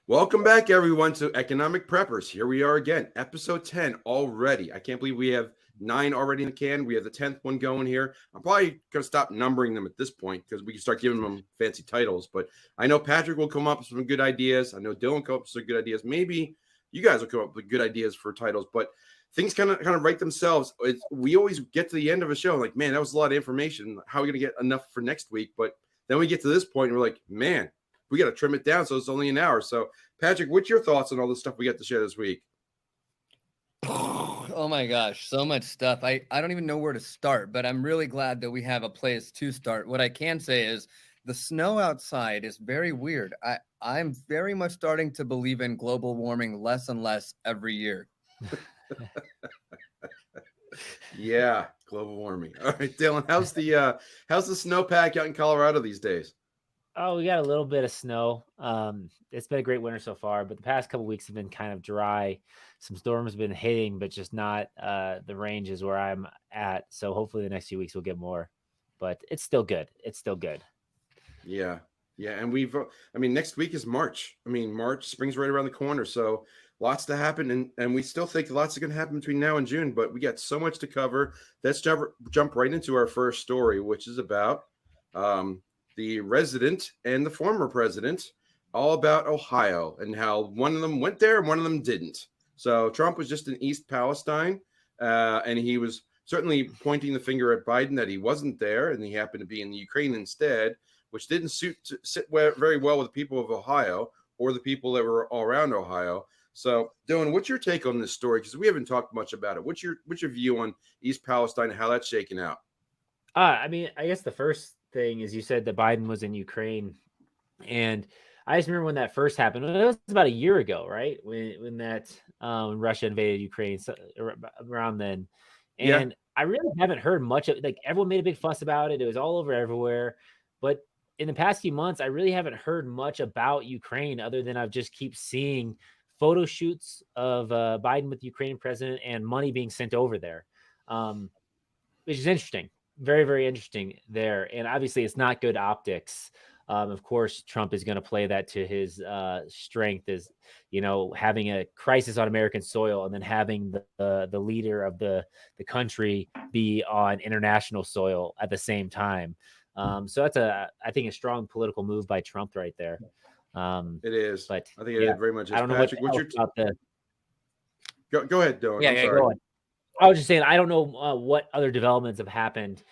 Welcome back, everyone, to Economic Preppers. Here we are again, episode 10 already. I can't believe we have 9 already in the can. We have the 10th one going here. I'm probably going to stop numbering them at this point because we can start giving them fancy titles. But I know Patrick will come up with some good ideas. I know Dylan will come up with some good ideas. Maybe you guys will come up with good ideas for titles. But things kind of write themselves. We always get to the end of a show like, man, that was a lot of information. How are we going to get enough for next week? But then we get to this point and we're like, man, we got to trim it down so it's only an hour. So, Patrick, what's your thoughts on all the stuff we got to share this week? Oh my gosh, so much stuff. I don't even know where to start, but I'm really glad that we have a place to start. What I can say is the snow outside is very weird. I'm very much starting to believe in global warming less and less every year. Yeah, global warming. All right, Dylan, how's the snowpack out in Colorado these days? Oh, we got a little bit of snow. It's been a great winter so far, but the past couple weeks have been kind of dry. Some storms have been hitting, but just not the ranges where I'm at. So hopefully the next few weeks we'll get more. But it's still good. It's still good. Yeah. And next week is March. March, spring's right around the corner. So lots to happen. And we still think lots are going to happen between now and June, but we got so much to cover. Let's jump right into our first story, which is about the resident and the former president, all about Ohio and how one of them went there and one of them didn't. So Trump was just in East Palestine, and he was certainly pointing the finger at Biden that he wasn't there, and he happened to be in the Ukraine instead, which didn't sit very well with the people of Ohio or the people that were all around Ohio. So, Dylan, what's your take on this story? Because we haven't talked much about it. What's your view on East Palestine and how that's shaking out? I guess the first thing is you said that Biden was in Ukraine, and I just remember when that first happened. It was about a year ago, right? When Russia invaded Ukraine, so around then, and I really haven't heard much of. Like, everyone made a big fuss about it. It was all over everywhere, but in the past few months, I really haven't heard much about Ukraine other than I've just keep seeing photo shoots of Biden with the Ukrainian president and money being sent over there, which is interesting. Very, very interesting there. And obviously it's not good optics. Of course, Trump is going to play that to his strength, is, having a crisis on American soil and then having the leader of the country be on international soil at the same time. So that's I think a strong political move by Trump right there. It is. But I think it very much is. I don't know Patrick, what's about the. Go ahead, Dylan. Yeah, I'm sorry. Go on. I was just saying, I don't know what other developments have happened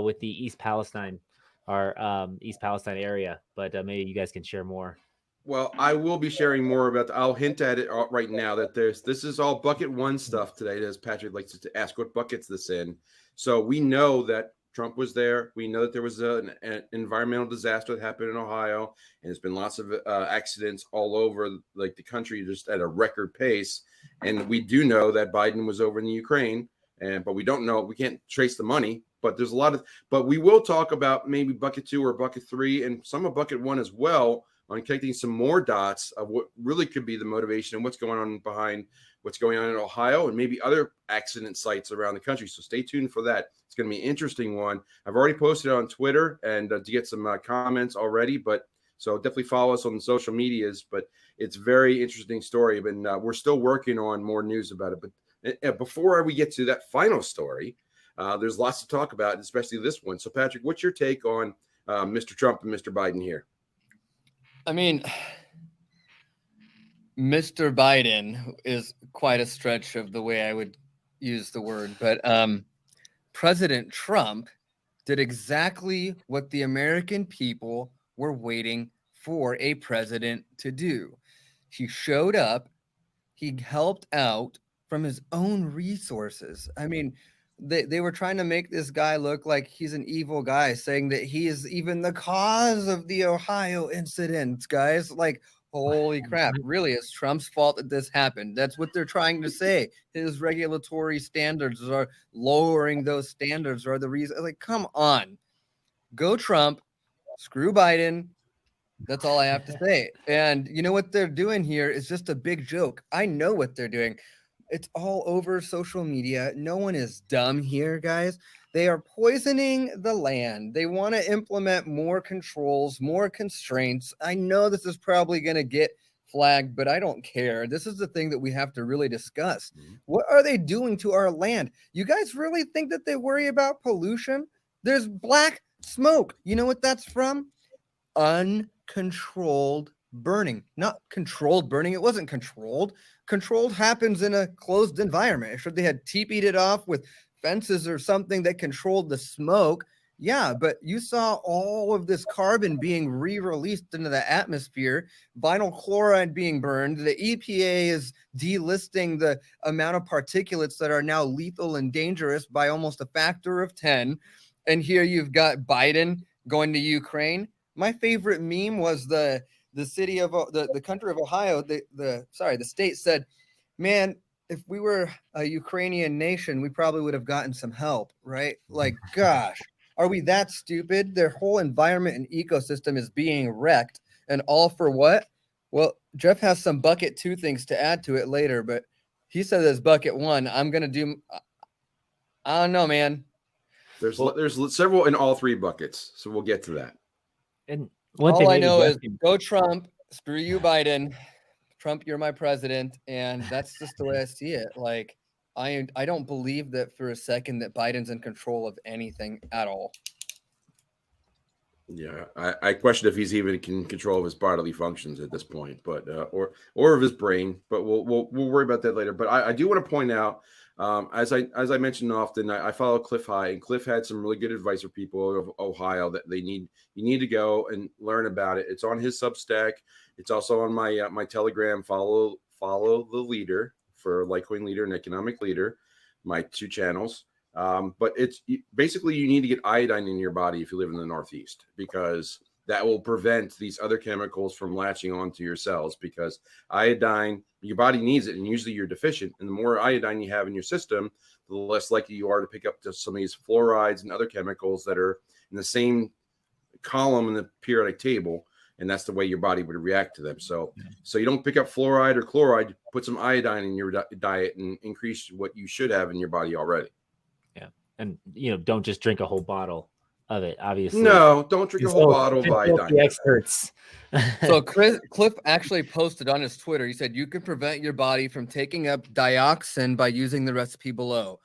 with the East Palestine area, but maybe you guys can share more. Well, I will be sharing more about I'll hint at it right now that this is all bucket one stuff today, as Patrick likes to ask what bucket's this in. So we know that Trump was there. We know that there was an environmental disaster that happened in Ohio, and there's been lots of accidents all over the country, just at a record pace. And we do know that Biden was over in the Ukraine, but we don't know. We can't trace the money. But there's a lot of. But we will talk about maybe bucket 2 or bucket 3, and some of bucket 1 as well, on connecting some more dots of what really could be the motivation and what's going on behind what's going on in Ohio and maybe other accident sites around the country. So stay tuned for that. It's going to be an interesting one. I've already posted it on Twitter and to get some comments already, but so definitely follow us on the social medias. But it's a very interesting story, and we're still working on more news about it. But before we get to that final story, there's lots to talk about, especially this one. So, Patrick, what's your take on Mr. Trump and Mr. Biden here? Mr. Biden is quite a stretch of the way I would use the word, but President Trump did exactly what the American people were waiting for a president to do. He showed up, he helped out from his own resources. They were trying to make this guy look like he's an evil guy, saying that he is even the cause of the Ohio incident, guys. Like, holy crap, really, it's Trump's fault that this happened. That's what they're trying to say. His regulatory standards are lowering those standards are the reason. Like, come on. Go Trump, screw Biden. That's all I have to say. And you know what they're doing here is just a big joke. I know what they're doing. It's all over social media. No one is dumb here, guys. They are poisoning the land. They want to implement more controls, more constraints. I know this is probably going to get flagged, but I don't care. This is the thing that we have to really discuss. Mhm. What are they doing to our land? You guys really think that they worry about pollution? There's black smoke. You know what that's from? Uncontrolled burning. Not controlled burning. It wasn't controlled. Controlled happens in a closed environment. Sure, they had teepeed it off with fences or something that controlled the smoke. Yeah, but you saw all of this carbon being re-released into the atmosphere, vinyl chloride being burned. The EPA is delisting the amount of particulates that are now lethal and dangerous by almost a factor of 10. And here you've got Biden going to Ukraine. My favorite meme was the city of the country of Ohio. The state said, "Man, if we were a Ukrainian nation, we probably would have gotten some help, right?" Like, gosh, are we that stupid? Their whole environment and ecosystem is being wrecked, and all for what? Well, Jeff has some bucket 2 things to add to it later, but he said there's bucket 1. I'm gonna do. I don't know, man. There's several in all 3 buckets, so we'll get to that. And one All thing I maybe know Jeff is can- go Trump, screw you, Biden. Trump, you're my president, and that's just the way I see it. Like, I don't believe that for a second that Biden's in control of anything at all. Yeah, I question if he's even in control of his bodily functions at this point, but or of his brain. But we'll worry about that later. But I do want to point out, as I mentioned often, I follow Cliff High, and Cliff had some really good advice for people of Ohio that you need to go and learn about it. It's on his Substack. It's also on my my Telegram. Follow the leader for Litecoin Leader and Economic Leader, my 2 channels. But it's basically you need to get iodine in your body if you live in the Northeast, because that will prevent these other chemicals from latching onto your cells, because iodine, your body needs it, and usually you're deficient. And the more iodine you have in your system, the less likely you are to pick up some of these fluorides and other chemicals that are in the same column in the periodic table. And that's the way your body would react to them. So you don't pick up fluoride or chloride, put some iodine in your diet and increase what you should have in your body already. and don't just drink a whole bottle of it. Obviously, No, don't drink a whole bottle of consult iodine. the experts. So Cliff actually posted on his Twitter. He said you can prevent your body from taking up dioxin by using the recipe below.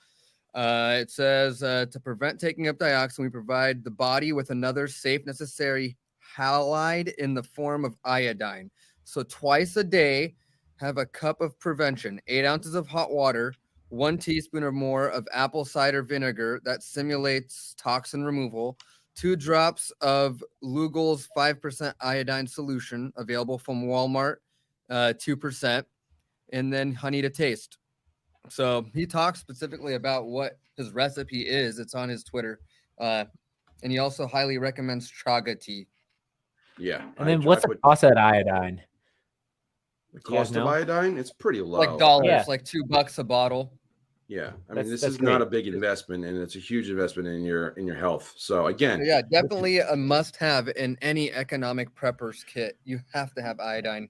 It says to prevent taking up dioxin, we provide the body with another safe, necessary halide in the form of iodine. So twice a day, have a cup of prevention, 8 ounces of hot water, 1 teaspoon or more of apple cider vinegar that simulates toxin removal, 2 drops of Lugal's 5% iodine solution available from Walmart, 2%, and then honey to taste. So he talks specifically about what his recipe is. It's on his Twitter. And he also highly recommends chaga tea. Yeah. And then what's the cost of that iodine? The Do you guys cost of know? iodine? It's pretty low. Like dollars, Yeah. like $2 a bottle. Yeah. I mean, That's- this that's is not great. a big investment, and it's a huge investment in your health. So again, So yeah, definitely a must-have in any economic prepper's kit. You have to have iodine.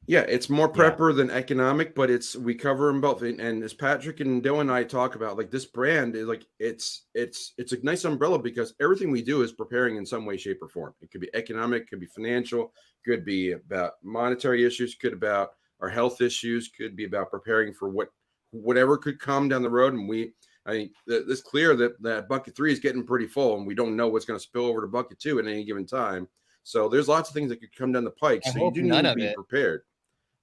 yeah, it's more Yeah. prepper than economic, but we cover them both. And as Patrick and Dylan and I talk about, like, this brand is like it's a nice umbrella, because everything we do is preparing in some way, shape, or form. It could be economic, could be financial, could be about monetary issues, could be about our health issues, could be about preparing for whatever could come down the road. And it's clear that bucket 3 is getting pretty full, and we don't know what's going to spill over to bucket 2 at any given time. So there's lots of things that could come down the pike. I So you hope do none need to of be it. prepared.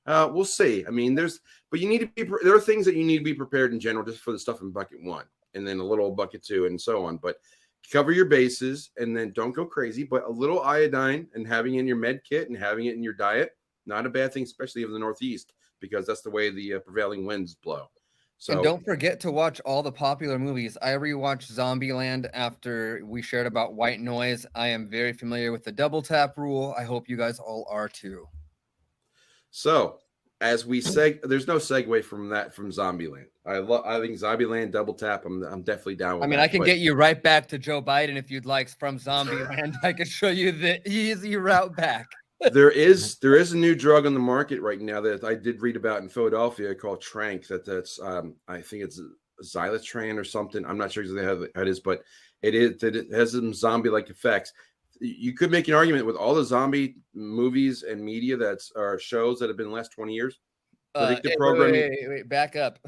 We'll see. I mean, but you need to be. There are things that you need to be prepared in general, just for the stuff in bucket 1, and then a little bucket 2, and so on. But cover your bases, and then don't go crazy. But a little iodine and having it in your med kit and having it in your diet, not a bad thing, especially in the Northeast, because that's the way the prevailing winds blow. So And don't forget to watch all the popular movies. I rewatched Zombieland after we shared about white noise. I am very familiar with the double tap rule. I hope you guys all are too. So as we there's no segue from Zombieland. I think Zombieland double tap. I'm definitely down with. I mean, that, I can but get you right back to Joe Biden if you'd like from Zombieland. I can show you the easy route back. there is a new drug on the market right now that I did read about in Philadelphia called Trank. That's I think it's Xylitran or something. I'm not sure exactly how it is, but it has some zombie-like effects. you could make an argument with all the zombie movies and media are shows that have been the last 20 years. Predictive programming. Wait, back up.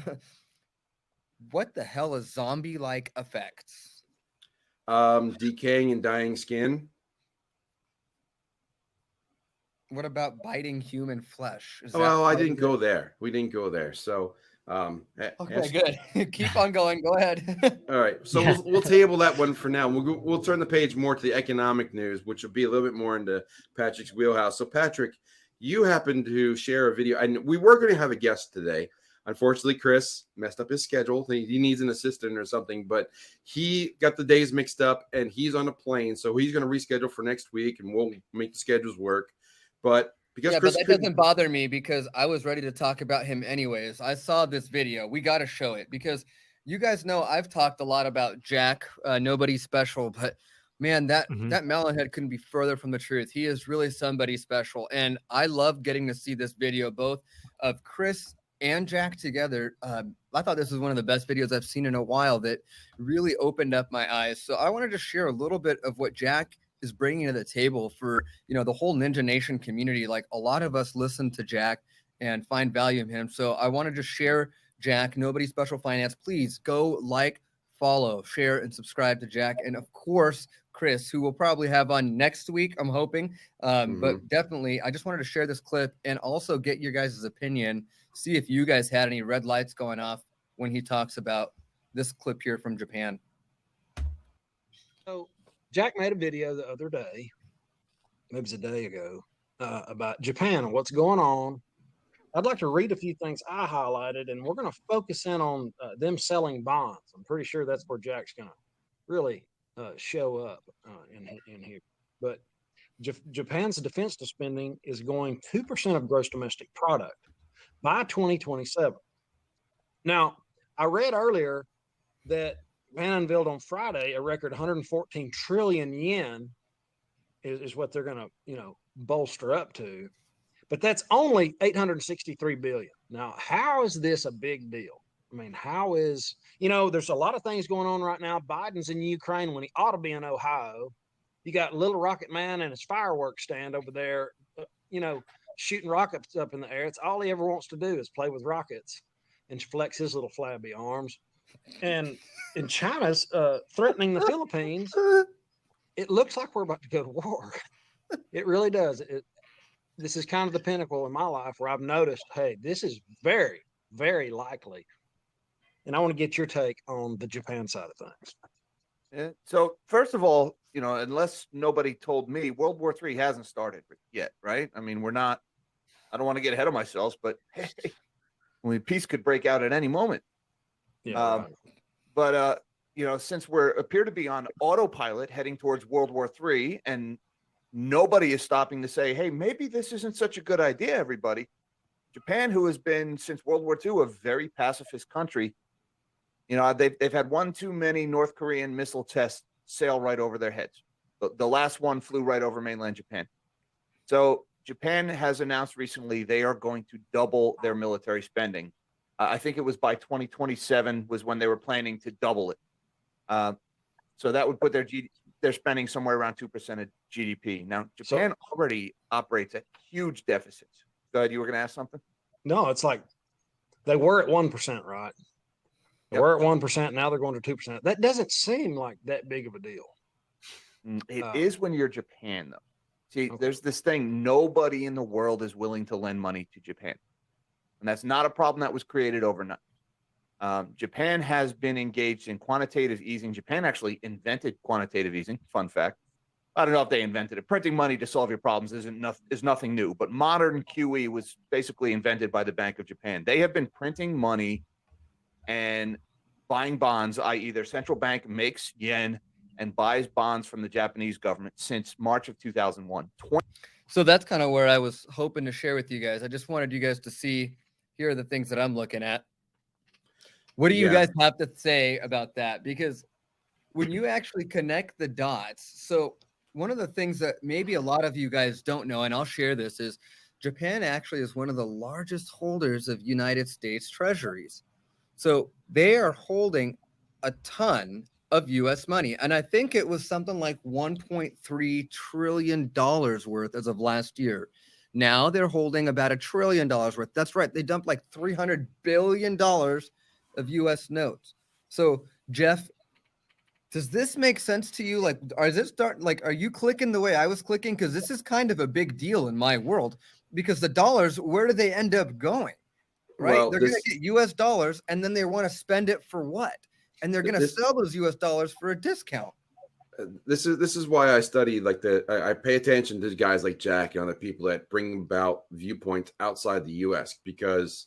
What the hell is zombie-like effects? Decaying and dying skin. What about biting human flesh? Well, I didn't go there. We didn't go there. So, okay, good. Keep on going. Go ahead. All right. So we'll table that one for now. We'll turn the page more to the economic news, which will be a little bit more into Patrick's wheelhouse. So, Patrick, you happened to share a video, and we were going to have a guest today. Unfortunately, Chris messed up his schedule. He needs an assistant or something, but he got the days mixed up, and he's on a plane, so he's going to reschedule for next week, and we'll make the schedules work. But because Chris but that doesn't bother me because I was ready to talk about him anyways. I saw this video. We got to show it because you guys know I've talked a lot about Jack, nobody special, but man, that melonhead couldn't be further from the truth. He is really somebody special, and I love getting to see this video, both of Chris and Jack together. I thought this was one of the best videos I've seen in a while that really opened up my eyes. So I wanted to share a little bit of what Jack is bringing to the table for, the whole Ninja Nation community. Like, a lot of us listen to Jack and find value in him. So I wanted to share Jack, Nobody Special Finance. Please go like, follow, share, and subscribe to Jack. And of course, Chris, who we'll probably have on next week, I'm hoping. But definitely, I just wanted to share this clip and also get your guys' opinion. See if you guys had any red lights going off when he talks about this clip here from Japan. So Jack made a video the other day, maybe it was a day ago, about Japan and what's going on. I'd like to read a few things I highlighted, and we're going to focus in on them selling bonds. I'm pretty sure that's where Jack's going to really show up in here. But Japan's defense spending is going 2% of gross domestic product by 2027. Now, I read earlier that Japan unveiled on Friday a record 114 trillion yen is what they're going to, bolster up to. But that's only 863 billion. Now, how is this a big deal? I mean, how is, there's a lot of things going on right now. Biden's in Ukraine when he ought to be in Ohio. You got Little Rocket Man and his fireworks stand over there, shooting rockets up in the air. It's all he ever wants to do is play with rockets and flex his little flabby arms. And China's threatening the Philippines. It looks like we're about to go to war. It really does. This is kind of the pinnacle in my life where I've noticed, hey, this is very, very likely. And I want to get your take on the Japan side of things. Yeah. So first of all, unless nobody told me, World War III hasn't started yet, right? I mean, I don't want to get ahead of myself, but hey, peace could break out at any moment. Yeah. But since we appear to be on autopilot heading towards World War III, and nobody is stopping to say, hey, maybe this isn't such a good idea, everybody. Japan, who has been since World War II a very pacifist country, they've had one too many North Korean missile tests sail right over their heads. The last one flew right over mainland Japan. So Japan has announced recently they are going to double their military spending. I think it was by 2027 was when they were planning to double it. So that would put their spending somewhere around 2% of GDP. Now, Japan already operates at huge deficits. Go ahead, you were going to ask something? No, it's like they were at 1%, right? They were at 1%. Now they're going to 2%. That doesn't seem like that big of a deal. It is when you're Japan, though. See, there's this thing. Nobody in the world is willing to lend money to Japan. And that's not a problem that was created overnight. Japan has been engaged in quantitative easing. Japan actually invented quantitative easing. Fun fact. I don't know if they invented it. Printing money to solve your problems is nothing new. But modern QE was basically invented by the Bank of Japan. They have been printing money and buying bonds, i.e. their central bank makes yen and buys bonds from the Japanese government since March of 2001. So that's kind of where I was hoping to share with you guys. I just wanted you guys to see, here are the things that I'm looking at. What do you guys have to say about that? Because when you actually connect the dots, so one of the things that maybe a lot of you guys don't know, and I'll share this, is Japan actually is one of the largest holders of United States treasuries. So they are holding a ton of US money. And I think it was something like $1.3 trillion worth as of last year. Now they're holding about $1 trillion worth. That's right. They dumped like $300 billion of US notes. So, Jeff, does this make sense to you? Like, are you clicking the way I was clicking? Because this is kind of a big deal in my world, because the dollars, where do they end up going? Right? Well, They're going to get US dollars, and then they want to spend it for what? And they're going to sell those US dollars for a discount. This is why I study like I pay attention to guys like Jack and other people that bring about viewpoints outside the US, because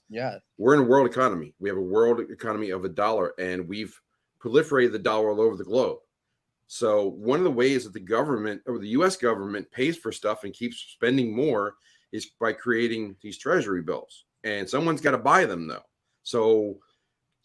we're in a world economy. We have a world economy of a dollar, and we've proliferated the dollar all over the globe. So one of the ways that the government, or the US government, pays for stuff and keeps spending more is by creating these treasury bills. And someone's got to buy them, though. So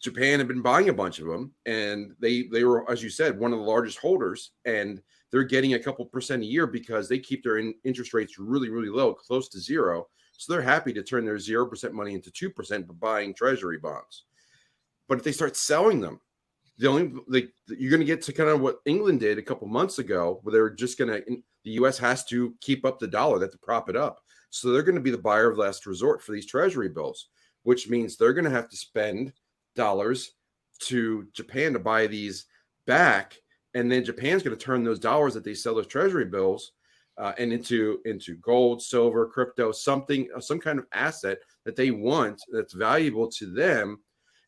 Japan had been buying a bunch of them, and they were, as you said, one of the largest holders, and they're getting a couple percent a year because they keep their interest rates really, really low, close to zero. So they're happy to turn their 0% money into 2% by buying treasury bonds. But if they start selling them, you're going to get to kind of what England did a couple months ago, where they're just going to, the U.S. has to keep up the dollar, they have to prop it up. So they're going to be the buyer of last resort for these treasury bills, which means they're going to have to spend dollars to Japan to buy these back, and then Japan's going to turn those dollars that they sell those treasury bills and into gold, silver, crypto, some kind of asset that they want that's valuable to them,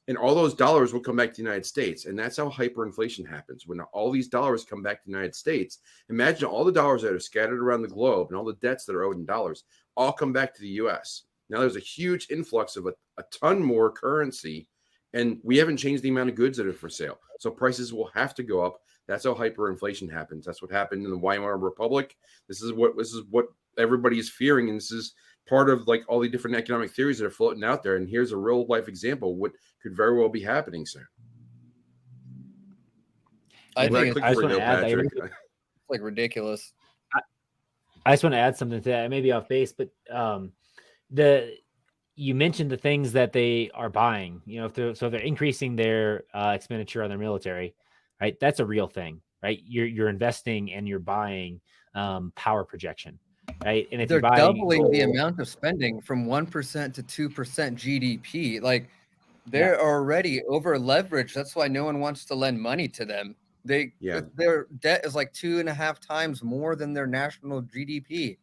and all those dollars will come back to the United States. And that's how hyperinflation happens. When all these dollars come back to the United States, imagine all the dollars that are scattered around the globe and all the debts that are owed in dollars all come back to the U.S. Now there's a huge influx of a ton more currency, and we haven't changed the amount of goods that are for sale. So prices will have to go up. That's how hyperinflation happens. That's what happened in the Weimar Republic. This is what everybody is fearing, and this is part of like all the different economic theories that are floating out there. And here's a real life example of what could very well be happening soon. I think I just want to add that it's like ridiculous. I just want to add something to that. I may be off base, but you mentioned the things that they are buying. You know, if they're increasing their expenditure on their military, right? That's a real thing, right? You're investing and you're buying power projection, right? And if they're you're buying doubling the amount of spending from 1% to 2% GDP, like they're already over leveraged. That's why no one wants to lend money to them. Their debt is like 2.5 times more than their national GDP.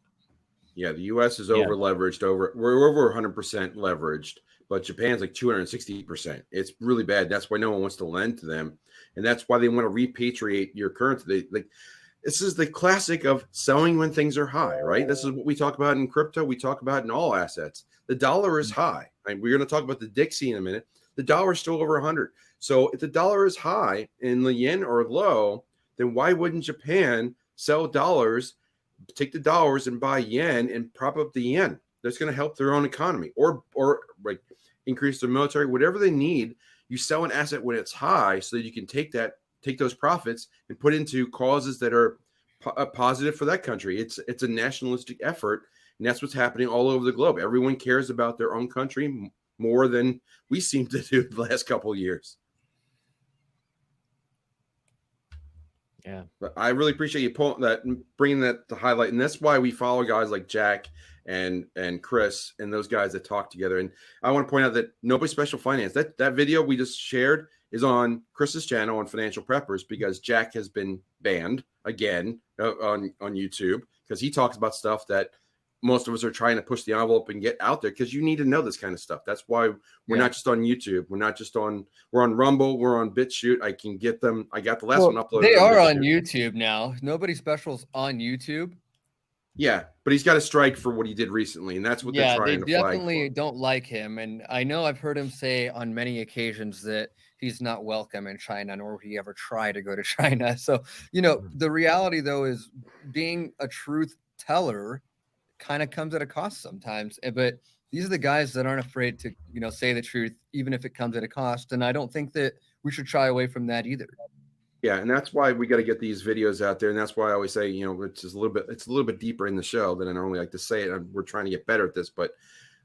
Yeah, the U.S. is over leveraged. We're over 100% leveraged, but Japan's like 260%. It's really bad. That's why no one wants to lend to them, and that's why they want to repatriate your currency. This is the classic of selling when things are high, right? This is what we talk about in crypto. We talk about in all assets. The dollar is high. Right? We're going to talk about the Dixie in a minute. The dollar is still over 100. So if the dollar is high and the yen are low, then why wouldn't Japan sell dollars, take the dollars and buy yen and prop up the yen? That's going to help their own economy, or like increase their military, whatever they need. You sell an asset when it's high so that you can take those profits and put into causes that are positive for that country. It's a nationalistic effort, and that's what's happening all over the globe. Everyone cares about their own country more than we seem to do the last couple of years. Yeah, but I really appreciate you bringing that to highlight, and that's why we follow guys like Jack and Chris and those guys that talk together. And I want to point out that Nobody Special Finance, that video we just shared is on Chris's channel on Financial Preppers, because Jack has been banned again on YouTube because he talks about stuff that most of us are trying to push the envelope and get out there, because you need to know this kind of stuff. That's why we're not just on YouTube. We're on Rumble. We're on BitChute. I can get them. I got the last one uploaded. They are on YouTube now. Nobody Special's on YouTube. Yeah, but he's got a strike for what he did recently, and that's what they're trying to flag. They definitely don't like him. And I know I've heard him say on many occasions that he's not welcome in China, nor would he ever try to go to China. So, the reality, though, is being a truth teller kind of comes at a cost sometimes. But these are the guys that aren't afraid to, say the truth, even if it comes at a cost. And I don't think that we should shy away from that either. Yeah, and that's why we got to get these videos out there, and that's why I always say, it's a little bit deeper in the show than I normally like to say it. We're trying to get better at this, but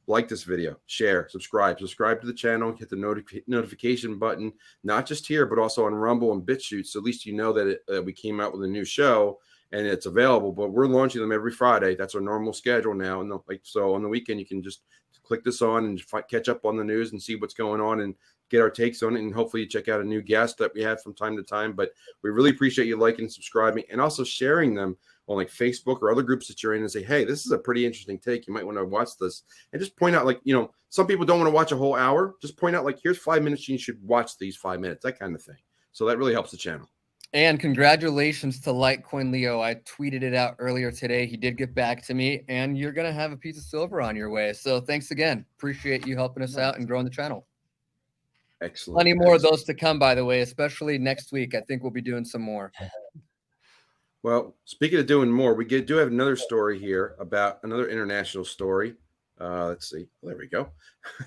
like this video, share, subscribe to the channel, hit the notification button, not just here, but also on Rumble and BitChute. So at least you know that we came out with a new show and it's available, but we're launching them every Friday. That's our normal schedule now. And so on the weekend, you can just click this on and catch up on the news and see what's going on and get our takes on it. And hopefully you check out a new guest that we have from time to time. But we really appreciate you liking and subscribing and also sharing them on like Facebook or other groups that you're in and say, hey, this is a pretty interesting take. You might want to watch this, and just point out, like, some people don't want to watch a whole hour. Just point out, like, here's 5 minutes. You should watch these 5 minutes, that kind of thing. So that really helps the channel. And congratulations to Litecoin Leo. I tweeted it out earlier today. He did get back to me, and you're going to have a piece of silver on your way. So thanks again. Appreciate you helping us out and growing the channel. Excellent. Plenty more of those to come, by the way, especially next week. I think we'll be doing some more. Well, speaking of doing more, we do have another story here about another international story. Let's see. There we go.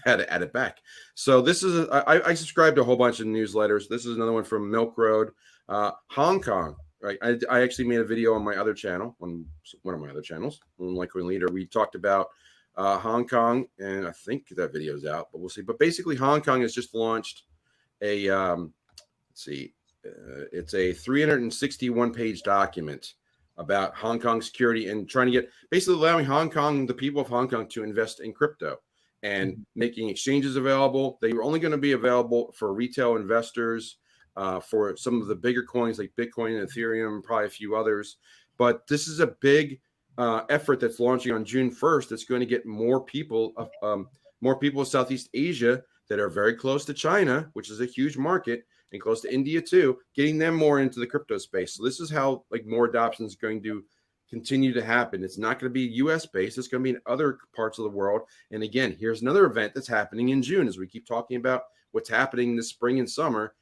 Had to add it back. So this is I subscribe to a whole bunch of newsletters. This is another one from Milk Road, Hong Kong. Right. I actually made a video on my other channel, on one of my other channels, on Litecoin Leader. We talked about Hong Kong, and I think that video's out, but we'll see. But basically, Hong Kong has just launched a let's see. It's a 361-page document about Hong Kong security and trying to get, basically allowing the people of Hong Kong to invest in crypto and making exchanges available. They were only going to be available for retail investors for some of the bigger coins like Bitcoin and Ethereum, and probably a few others. But this is a big effort that's launching on June 1st. That's going to get more people of Southeast Asia that are very close to China, which is a huge market, and close to India too, getting them more into the crypto space. So this is how more adoption is going to continue to happen. It's not going to be US based. It's going to be in other parts of the world. And again, here's another event that's happening in June, as we keep talking about what's happening this spring and summer.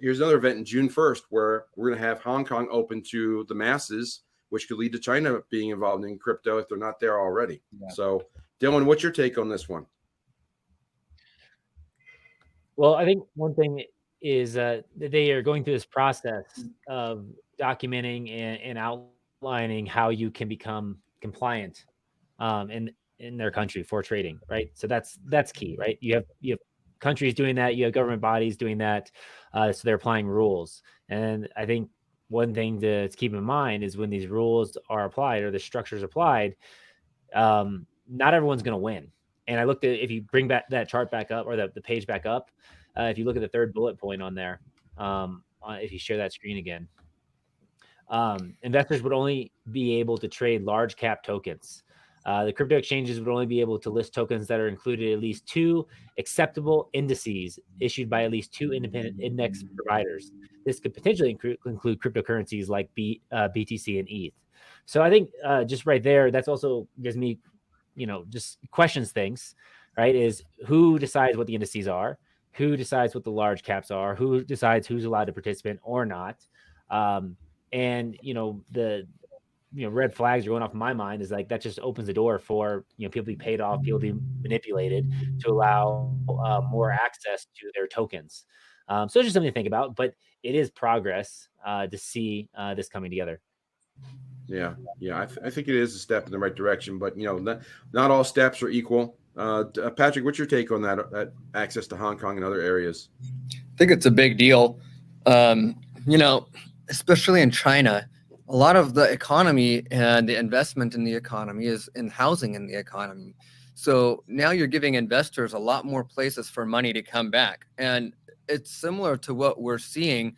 Here's another event in June 1st, where we're going to have Hong Kong open to the masses, which could lead to China being involved in crypto if they're not there already. Yeah. So Dylan, what's your take on this one? Well, I think one thing is that they are going through this process of documenting and outlining how you can become compliant in their country for trading, right? So that's key, right? You have countries doing that, you have government bodies doing that, so they're applying rules. And I think one thing to keep in mind is when these rules are applied or the structures applied, not everyone's going to win. And I looked at, if you bring back that chart back up, or the page back up, if you look at the third bullet point on there, if you share that screen again, investors would only be able to trade large cap tokens. The crypto exchanges would only be able to list tokens that are included at least 2 acceptable indices issued by at least 2 independent index providers. This could potentially include cryptocurrencies like BTC and ETH. So I think just right there, that's also gives me, just questions things, right? Is who decides what the indices are? Who decides what the large caps are? Who decides who's allowed to participate or not? And the red flags are going off in my mind is like that just opens the door for people to be paid off, people to be manipulated to allow more access to their tokens. So it's just something to think about, but it is progress to see this coming together. Yeah, I think it is a step in the right direction, but not all steps are equal. Patrick, what's your take on that access to Hong Kong and other areas? I think it's a big deal. Especially in China, a lot of the economy and the investment in the economy is in housing in the economy. So now you're giving investors a lot more places for money to come back. And it's similar to what we're seeing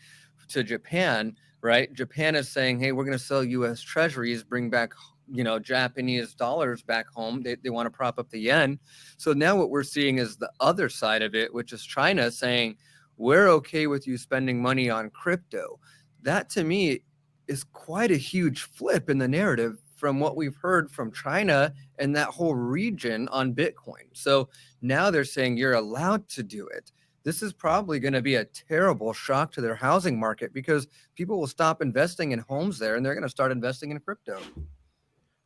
to Japan, right? Japan is saying, hey, we're going to sell US treasuries, bring back Japanese dollars back home. They want to prop up the yen. So now what we're seeing is the other side of it, which is China saying, we're okay with you spending money on crypto. That to me is quite a huge flip in the narrative from what we've heard from China and that whole region on Bitcoin. So now they're saying you're allowed to do it. This is probably going to be a terrible shock to their housing market because people will stop investing in homes there and they're going to start investing in crypto.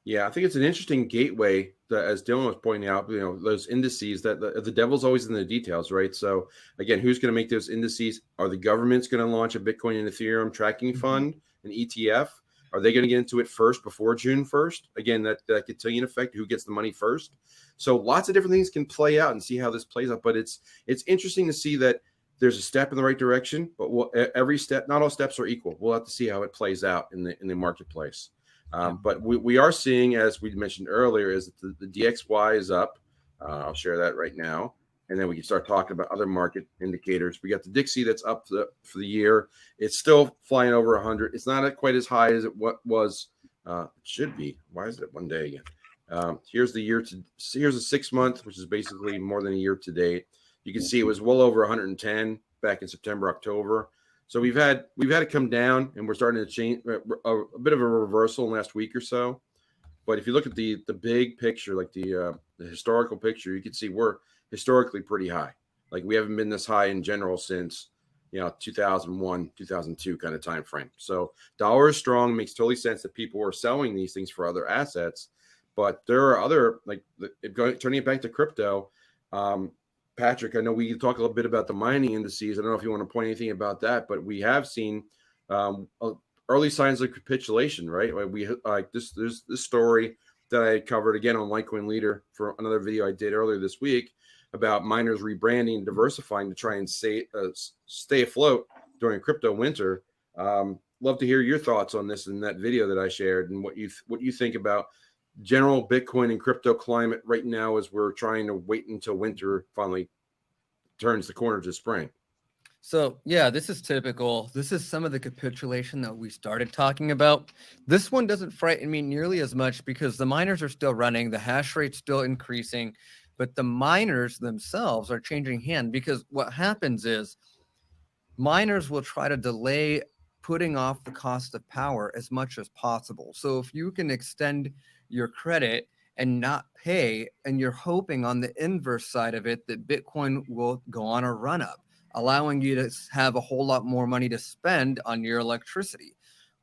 Yeah, I think it's an interesting gateway that, as Dylan was pointing out, those indices, that the devil's always in the details, right? So again, who's going to make those indices? Are the governments going to launch a Bitcoin and Ethereum tracking fund, an ETF? Are they going to get into it first before June 1st? Again, that could tell you in effect who gets the money first. So lots of different things can play out and see how this plays out. But it's interesting to see that there's a step in the right direction, but every step, not all steps are equal. We'll have to see how it plays out in the marketplace. But we are seeing, as we mentioned earlier, is that the DXY is up. I'll share that right now. And then we can start talking about other market indicators. We got the Dixie that's up for the year. It's still flying over 100. It's not quite as high as it was. It should be. Why is it one day again? Here's a 6 month, which is basically more than a year to date. You can see it was well over 110 back in September, October. So we've had it come down, and we're starting to change a bit of a reversal last week or so. But if you look at the big picture, like the historical picture, you can see we're historically pretty high. Like we haven't been this high in general since 2001, 2002 kind of time frame. So dollar is strong, makes totally sense that people are selling these things for other assets. But there are other, like turning it back to crypto. Patrick, I know we talk a little bit about the mining indices. I don't know if you want to point anything about that, but we have seen early signs of capitulation, right? We like there's this story that I covered again on Litecoin Leader for another video I did earlier this week about miners rebranding and diversifying to try and stay afloat during crypto winter. Love to hear your thoughts on this in that video that I shared, and what you think about general Bitcoin and crypto climate right now as we're trying to wait until winter finally turns the corner to spring. So yeah, this is typical. This is some of the capitulation that we started talking about. This one doesn't frighten me nearly as much because the miners are still running, the hash rate's still increasing, but the miners themselves are changing hand, because what happens is miners will try to delay putting off the cost of power as much as possible. So if you can extend your credit and not pay, and you're hoping on the inverse side of it that Bitcoin will go on a run up, allowing you to have a whole lot more money to spend on your electricity.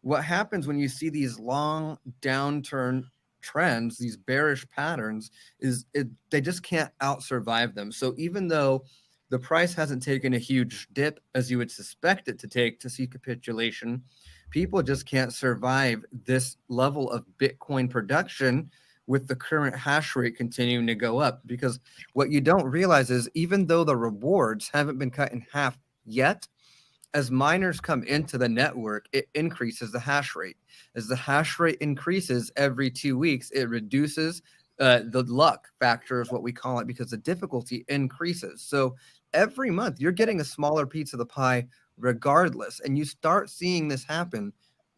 What happens when you see these long downturn trends, these bearish patterns, is they just can't out-survive them. So even though the price hasn't taken a huge dip as you would suspect it to take to see capitulation, people just can't survive this level of Bitcoin production with the current hash rate continuing to go up. Because what you don't realize is, even though the rewards haven't been cut in half yet, as miners come into the network, it increases the hash rate. As the hash rate increases every 2 weeks, it reduces the luck factor is what we call it, because the difficulty increases. So every month you're getting a smaller piece of the pie regardless. And you start seeing this happen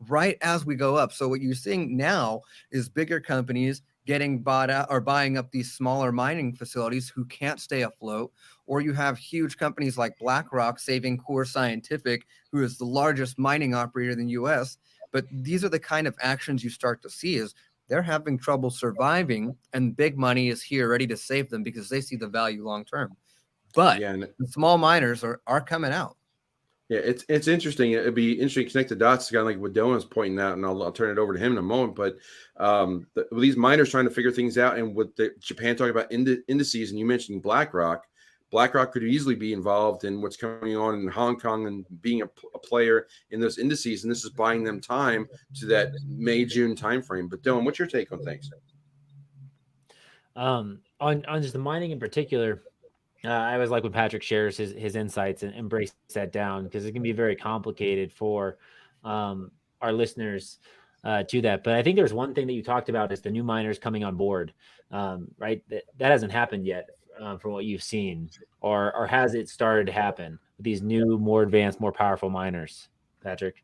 right as we go up. So what you're seeing now is bigger companies getting bought out or buying up these smaller mining facilities who can't stay afloat, or you have huge companies like BlackRock saving Core Scientific, who is the largest mining operator in the US. But these are the kind of actions you start to see is they're having trouble surviving, and big money is here ready to save them because they see the value long term. But the small miners are coming out. Yeah, it's interesting. It'd be interesting to connect the dots, kind of like what Dylan's pointing out, and I'll turn it over to him in a moment. But these miners trying to figure things out, and with Japan talking about indices, and you mentioned BlackRock could easily be involved in what's going on in Hong Kong and being a player in those indices, and this is buying them time to that May-June timeframe. But Dylan, what's your take on things? On just the mining in particular, I always like when Patrick shares his insights and breaks that down, because it can be very complicated for our listeners to that. But I think there's one thing that you talked about is the new miners coming on board, right? That hasn't happened yet from what you've seen, or has it started to happen with these new, more advanced, more powerful miners, Patrick?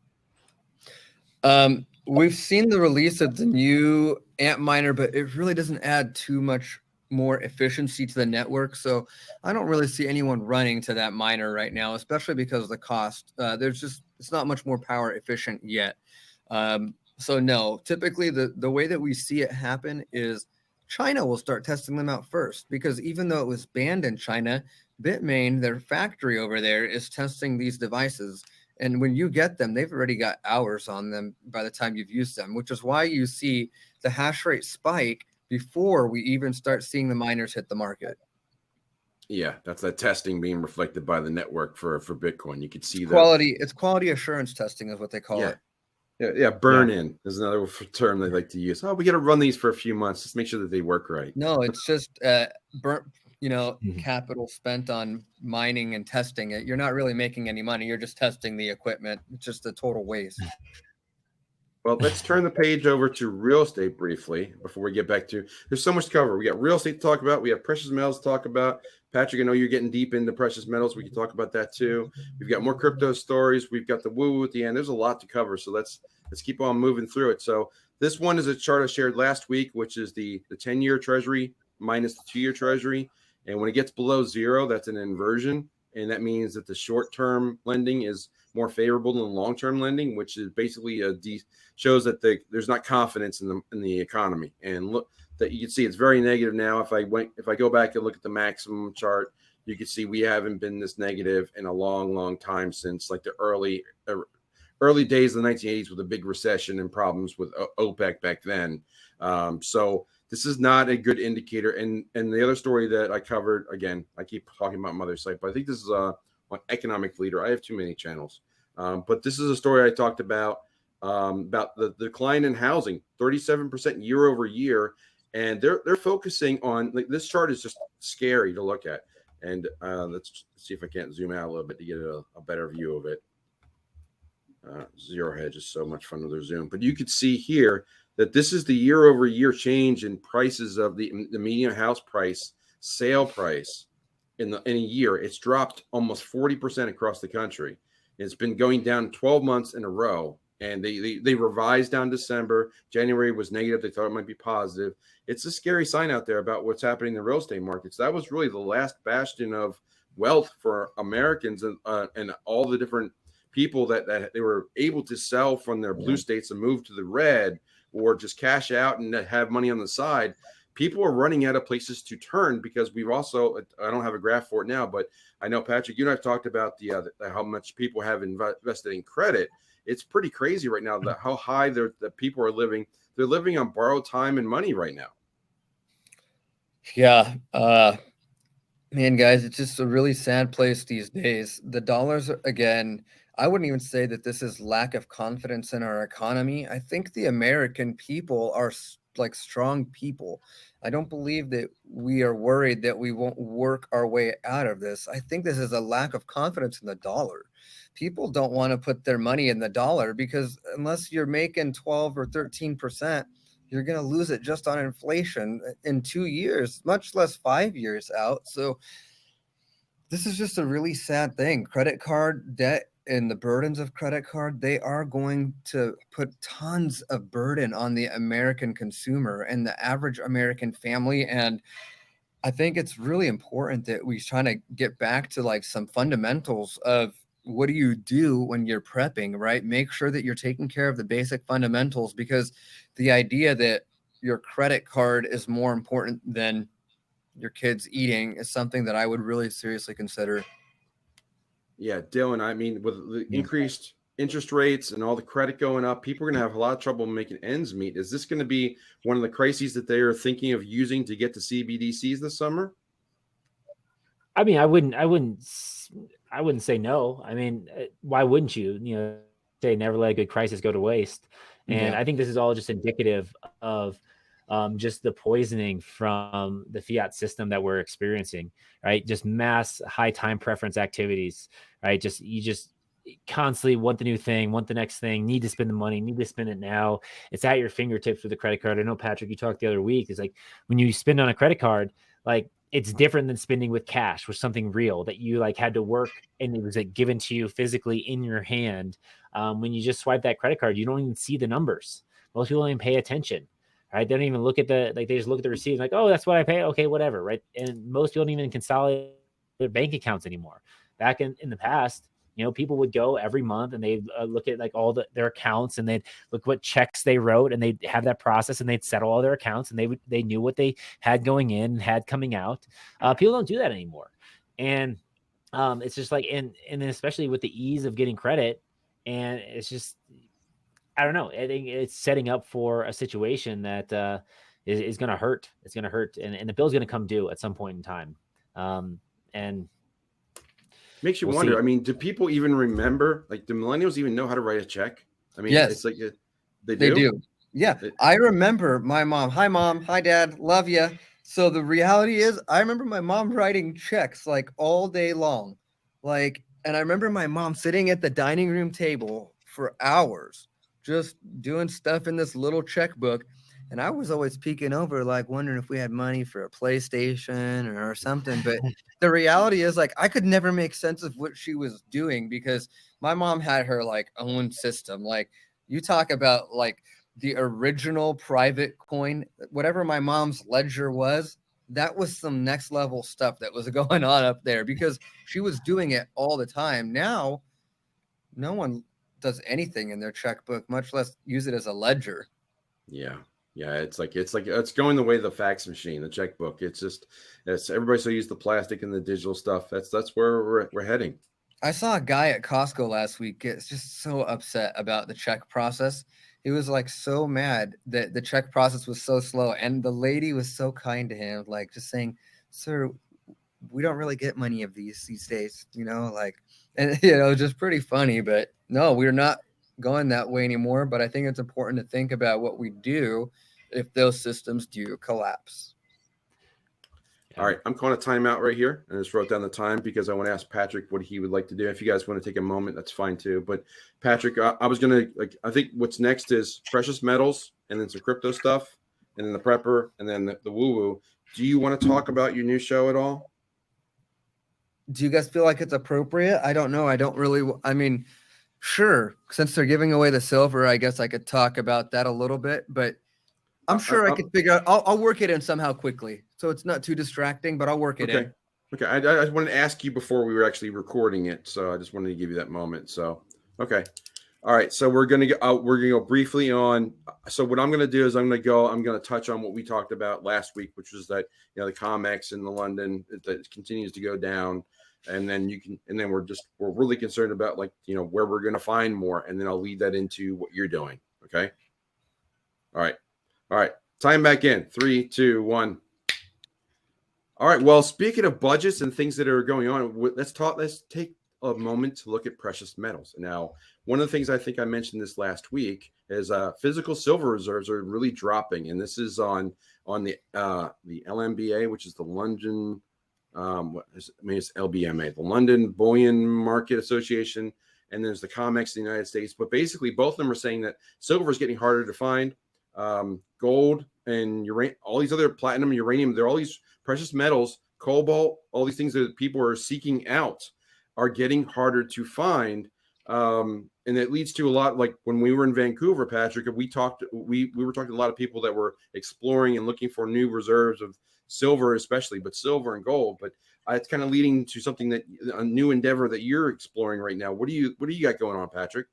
We've seen the release of the new AMP miner, but it really doesn't add too much more efficiency to the network. So I don't really see anyone running to that miner right now, especially because of the cost. It's not much more power efficient yet. So no, typically the way that we see it happen is China will start testing them out first, because even though it was banned in China, Bitmain, their factory over there, is testing these devices. And when you get them, they've already got hours on them by the time you've used them, which is why you see the hash rate spike before we even start seeing the miners hit the market. Yeah, that's that testing being reflected by the network for Bitcoin. You could see quality. It's quality assurance testing is what they call it. Yeah, burn in is another term they like to use. Oh, we got to run these for a few months. Just make sure that they work right. No, it's just burnt, Mhm. capital spent on mining and testing it. You're not really making any money. You're just testing the equipment. It's just a total waste. Well, let's turn the page over to real estate briefly before we get back to. There's so much to cover. We got real estate to talk about. We have precious metals to talk about. Patrick, I know you're getting deep into precious metals. We can talk about that too. We've got more crypto stories. We've got the woo-woo at the end. There's a lot to cover. So let's keep on moving through it. So this one is a chart I shared last week, which is the 10-year Treasury minus the 2-year Treasury. And when it gets below zero, that's an inversion. And that means that the short-term lending is more favorable than long-term lending, which is basically shows that there's not confidence in the economy. And look, that you can see it's very negative now. If I go back and look at the maximum chart, you can see we haven't been this negative in a long time since like the early days of the 1980s with a big recession and problems with OPEC back then. So this is not a good indicator. And the other story that I covered, again, I keep talking about Mother Site, but I think this is on Economic Leader. I have too many channels. But this is a story I talked about the decline in housing, 37% year over year. And they're focusing on, like, this chart is just scary to look at. And let's see if I can't zoom out a little bit to get a better view of it. Zero hedge is so much fun with their zoom. But you could see here that this is the year over year change in prices of the median house price, sale price in a year. It's dropped almost 40% across the country. It's been going down 12 months in a row. And they revised down December. January was negative. They thought it might be positive. It's a scary sign out there about what's happening in the real estate markets. That was really the last bastion of wealth for Americans and all the different people that they were able to sell from their blue states and move to the red or just cash out and have money on the side. People are running out of places to turn because we've also, I don't have a graph for it now, but I know, Patrick, you and I have talked about the how much people have invested in credit. It's pretty crazy right now that how high the people are living. They're living on borrowed time and money right now. Yeah. Man, guys, it's just a really sad place these days. The dollars, again, I wouldn't even say that this is lack of confidence in our economy. I think the American people are like strong people. I don't believe that we are worried that we won't work our way out of this. I think this is a lack of confidence in the dollar. People don't want to put their money in the dollar because unless you're making 12 or 13%, you're going to lose it just on inflation in 2 years, much less 5 years out. So this is just a really sad thing. Credit card debt and the burdens of credit card, they are going to put tons of burden on the American consumer and the average American family. And I think it's really important that we try to get back to like some fundamentals of what do you do when you're prepping, right? Make sure that you're taking care of the basic fundamentals, because the idea that your credit card is more important than your kids eating is something that I would really seriously consider. Yeah, Dylan, I mean, with the increased interest rates and all the credit going up, people are going to have a lot of trouble making ends meet. Is this going to be one of the crises that they are thinking of using to get to CBDCs this summer? I mean, I wouldn't say no. I mean, why wouldn't you? You know, say never let a good crisis go to waste. And Yeah. I think this is all just indicative of just the poisoning from the fiat system that we're experiencing, right? Just mass high time preference activities, right? You just constantly want the new thing, want the next thing, need to spend the money, need to spend it now. It's at your fingertips with a credit card. I know, Patrick, you talked the other week. It's like when you spend on a credit card, like it's different than spending with cash, with something real that you like had to work and it was like given to you physically in your hand. When you just swipe that credit card, you don't even see the numbers. Most people don't even pay attention, right? They don't even look at they just look at the receipt like, oh, that's what I pay. Okay, whatever, right? And most people don't even consolidate their bank accounts anymore. Back in the past, you know, people would go every month and they'd look at like all their accounts and they'd look what checks they wrote and they'd have that process and they'd settle all their accounts and they knew what they had going in and had coming out. People don't do that anymore. And it's just like, and then especially with the ease of getting credit, and it's just, I don't know. I think it's setting up for a situation that is going to hurt. It's going to hurt. And the bill's going to come due at some point in time. And Makes you we'll wonder. see. I mean, do people even remember? Like, do millennials even know how to write a check? I mean, Yes. it's like they They do. do. Yeah. It- I remember my mom. Hi, mom. Hi, dad. Love you. So the reality is, I remember my mom writing checks like all day long. And I remember my mom sitting at the dining room table for hours, just doing stuff in this little checkbook. And I was always peeking over, like wondering if we had money for a PlayStation or something. But the reality is, like, I could never make sense of what she was doing because my mom had her like own system. Like, you talk about like the original private coin, whatever my mom's ledger was, that was some next level stuff that was going on up there because she was doing it all the time. Now, no one does anything in their checkbook, much less use it as a ledger. Yeah. Yeah, it's going the way of the fax machine, the checkbook. It's everybody so used the plastic and the digital stuff. That's where we're heading. I saw a guy at Costco last week get just so upset about the check process. He was like so mad that the check process was so slow, and the lady was so kind to him, like just saying, "Sir, we don't really get many of these days, like," and just pretty funny. But no, we're not going that way anymore. But I think it's important to think about what we do if those systems do collapse. All right, I'm calling a timeout right here. I just wrote down the time because I want to ask Patrick what he would like to do. If you guys want to take a moment, that's fine too. But Patrick, I was gonna I think what's next is precious metals and then some crypto stuff, and then the prepper, and then the woo woo. Do you want to talk about your new show at all? Do you guys feel like it's appropriate? I don't know. I don't really. I mean, sure. Since they're giving away the silver, I guess I could talk about that a little bit. But I'm sure I could figure out. I'll work it in somehow quickly, so it's not too distracting. But I'll work it in. Okay. I just wanted to ask you before we were actually recording it, so I just wanted to give you that moment. So, okay. All right. So we're gonna go briefly on. So what I'm gonna do is I'm gonna touch on what we talked about last week, which was that the COMEX in the London that continues to go down, and then we're really concerned about where we're gonna find more, and then I'll lead that into what you're doing. Okay. All right. Time back in 3, 2, 1. All right. Well, speaking of budgets and things that are going on, let's take a moment to look at precious metals. Now, one of the things I think I mentioned this last week is physical silver reserves are really dropping, and this is on the LMBA, which is the London, it's LBMA, the London Bullion Market Association, and there's the COMEX in the United States. But basically, both of them are saying that silver is getting harder to find. Gold and uranium, all these other platinum, uranium, they're all these precious metals, cobalt, all these things that people are seeking out are getting harder to find. And it leads to a lot, like when we were in Vancouver, Patrick, we were talking to a lot of people that were exploring and looking for new reserves of silver, especially, but silver and gold. But it's kind of leading to a new endeavor that you're exploring right now. What do you got going on, Patrick?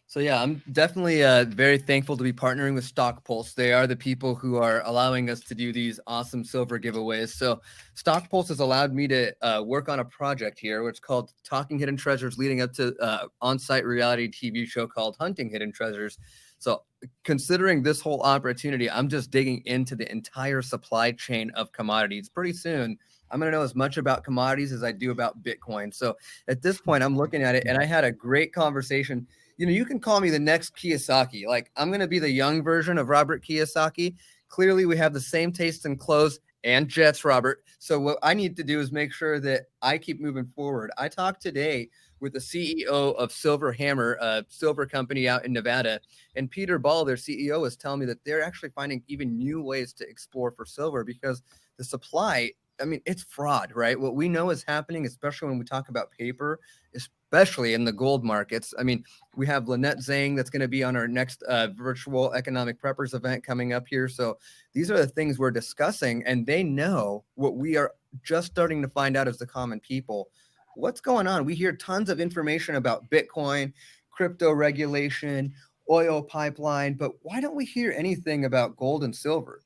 So yeah, I'm definitely very thankful to be partnering with Stock Pulse. They are the people who are allowing us to do these awesome silver giveaways. So Stock Pulse has allowed me to work on a project here, which is called Talking Hidden Treasures, leading up to on-site reality TV show called Hunting Hidden Treasures. So considering this whole opportunity, I'm just digging into the entire supply chain of commodities. Pretty soon, I'm going to know as much about commodities as I do about Bitcoin. So at this point, I'm looking at it, and I had a great conversation. You can call me the next Kiyosaki. Like, I'm going to be the young version of Robert Kiyosaki. Clearly, we have the same taste in clothes and jets, Robert. So what I need to do is make sure that I keep moving forward. I talked today with the CEO of Silver Hammer, a silver company out in Nevada. And Peter Ball, their CEO, was telling me that they're actually finding even new ways to explore for silver because the supply, I mean, it's fraud, right? What we know is happening, especially when we talk about paper, especially in the gold markets. I mean, we have Lynette Zhang that's going to be on our next virtual economic preppers event coming up here. So these are the things we're discussing, and they know what we are just starting to find out as the common people. What's going on? We hear tons of information about Bitcoin, crypto regulation, oil pipeline, but why don't we hear anything about gold and silver?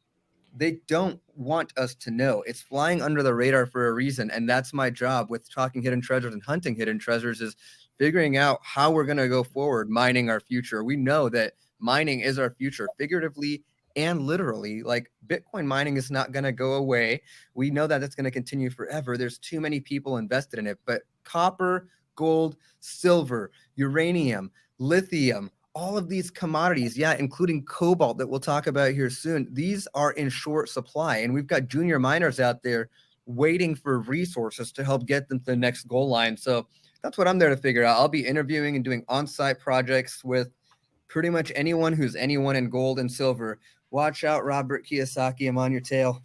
They don't want us to know. It's flying under the radar for a reason. And that's my job with Talking Hidden Treasures and Hunting Hidden Treasures, is figuring out how we're going to go forward, mining our future. We know that mining is our future, figuratively and literally. Like, Bitcoin mining is not going to go away. We know that it's going to continue forever. There's too many people invested in it. But copper, gold, silver, uranium, lithium, all of these commodities, yeah, including cobalt that we'll talk about here soon, these are in short supply. And we've got junior miners out there waiting for resources to help get them to the next goal line. So that's what I'm there to figure out. I'll be interviewing and doing on-site projects with pretty much anyone who's anyone in gold and silver. Watch out, Robert Kiyosaki. I'm on your tail.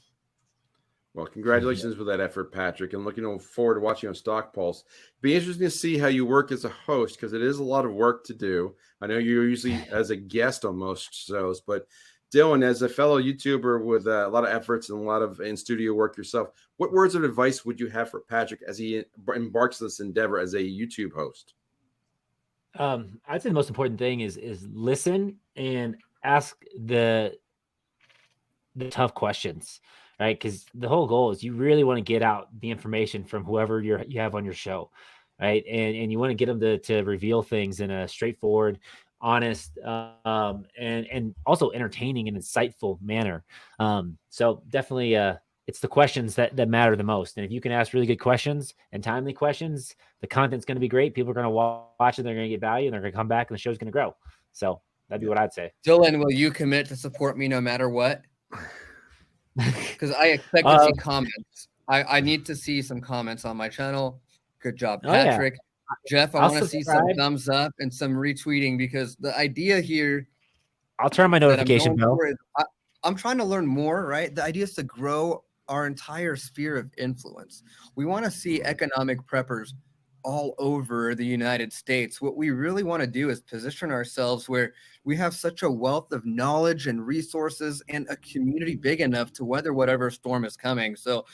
Well, congratulations with that effort, Patrick, and looking forward to watching on Stock Pulse. Be interesting to see how you work as a host, because it is a lot of work to do. I know you're usually as a guest on most shows, but Dylan, as a fellow YouTuber with a lot of efforts and a lot of in-studio work yourself, what words of advice would you have for Patrick as he embarks this endeavor as a YouTube host? I'd say the most important thing is listen and ask the tough questions, right? Because the whole goal is you really want to get out the information from whoever you have on your show, right? And you want to get them to reveal things in a straightforward, honest, and also entertaining and insightful manner. So definitely, it's the questions that matter the most. And if you can ask really good questions and timely questions, the content's going to be great. People are going to watch it. They're going to get value and they're going to come back and the show's going to grow. So that'd be what I'd say. Dylan, will you commit to support me no matter what? Because I expect to see comments. I need to see some comments on my channel. Good job, Patrick. Yeah. Jeff, I I'll want to see some subscribe. thumbs up and some retweeting, because the idea here I'll turn my that I'm notification going bell. for is I'm trying to learn more, right? The idea is to grow our entire sphere of influence. We want to see economic preppers all over the United States. What we really want to do is position ourselves where we have such a wealth of knowledge and resources and a community big enough to weather whatever storm is coming. So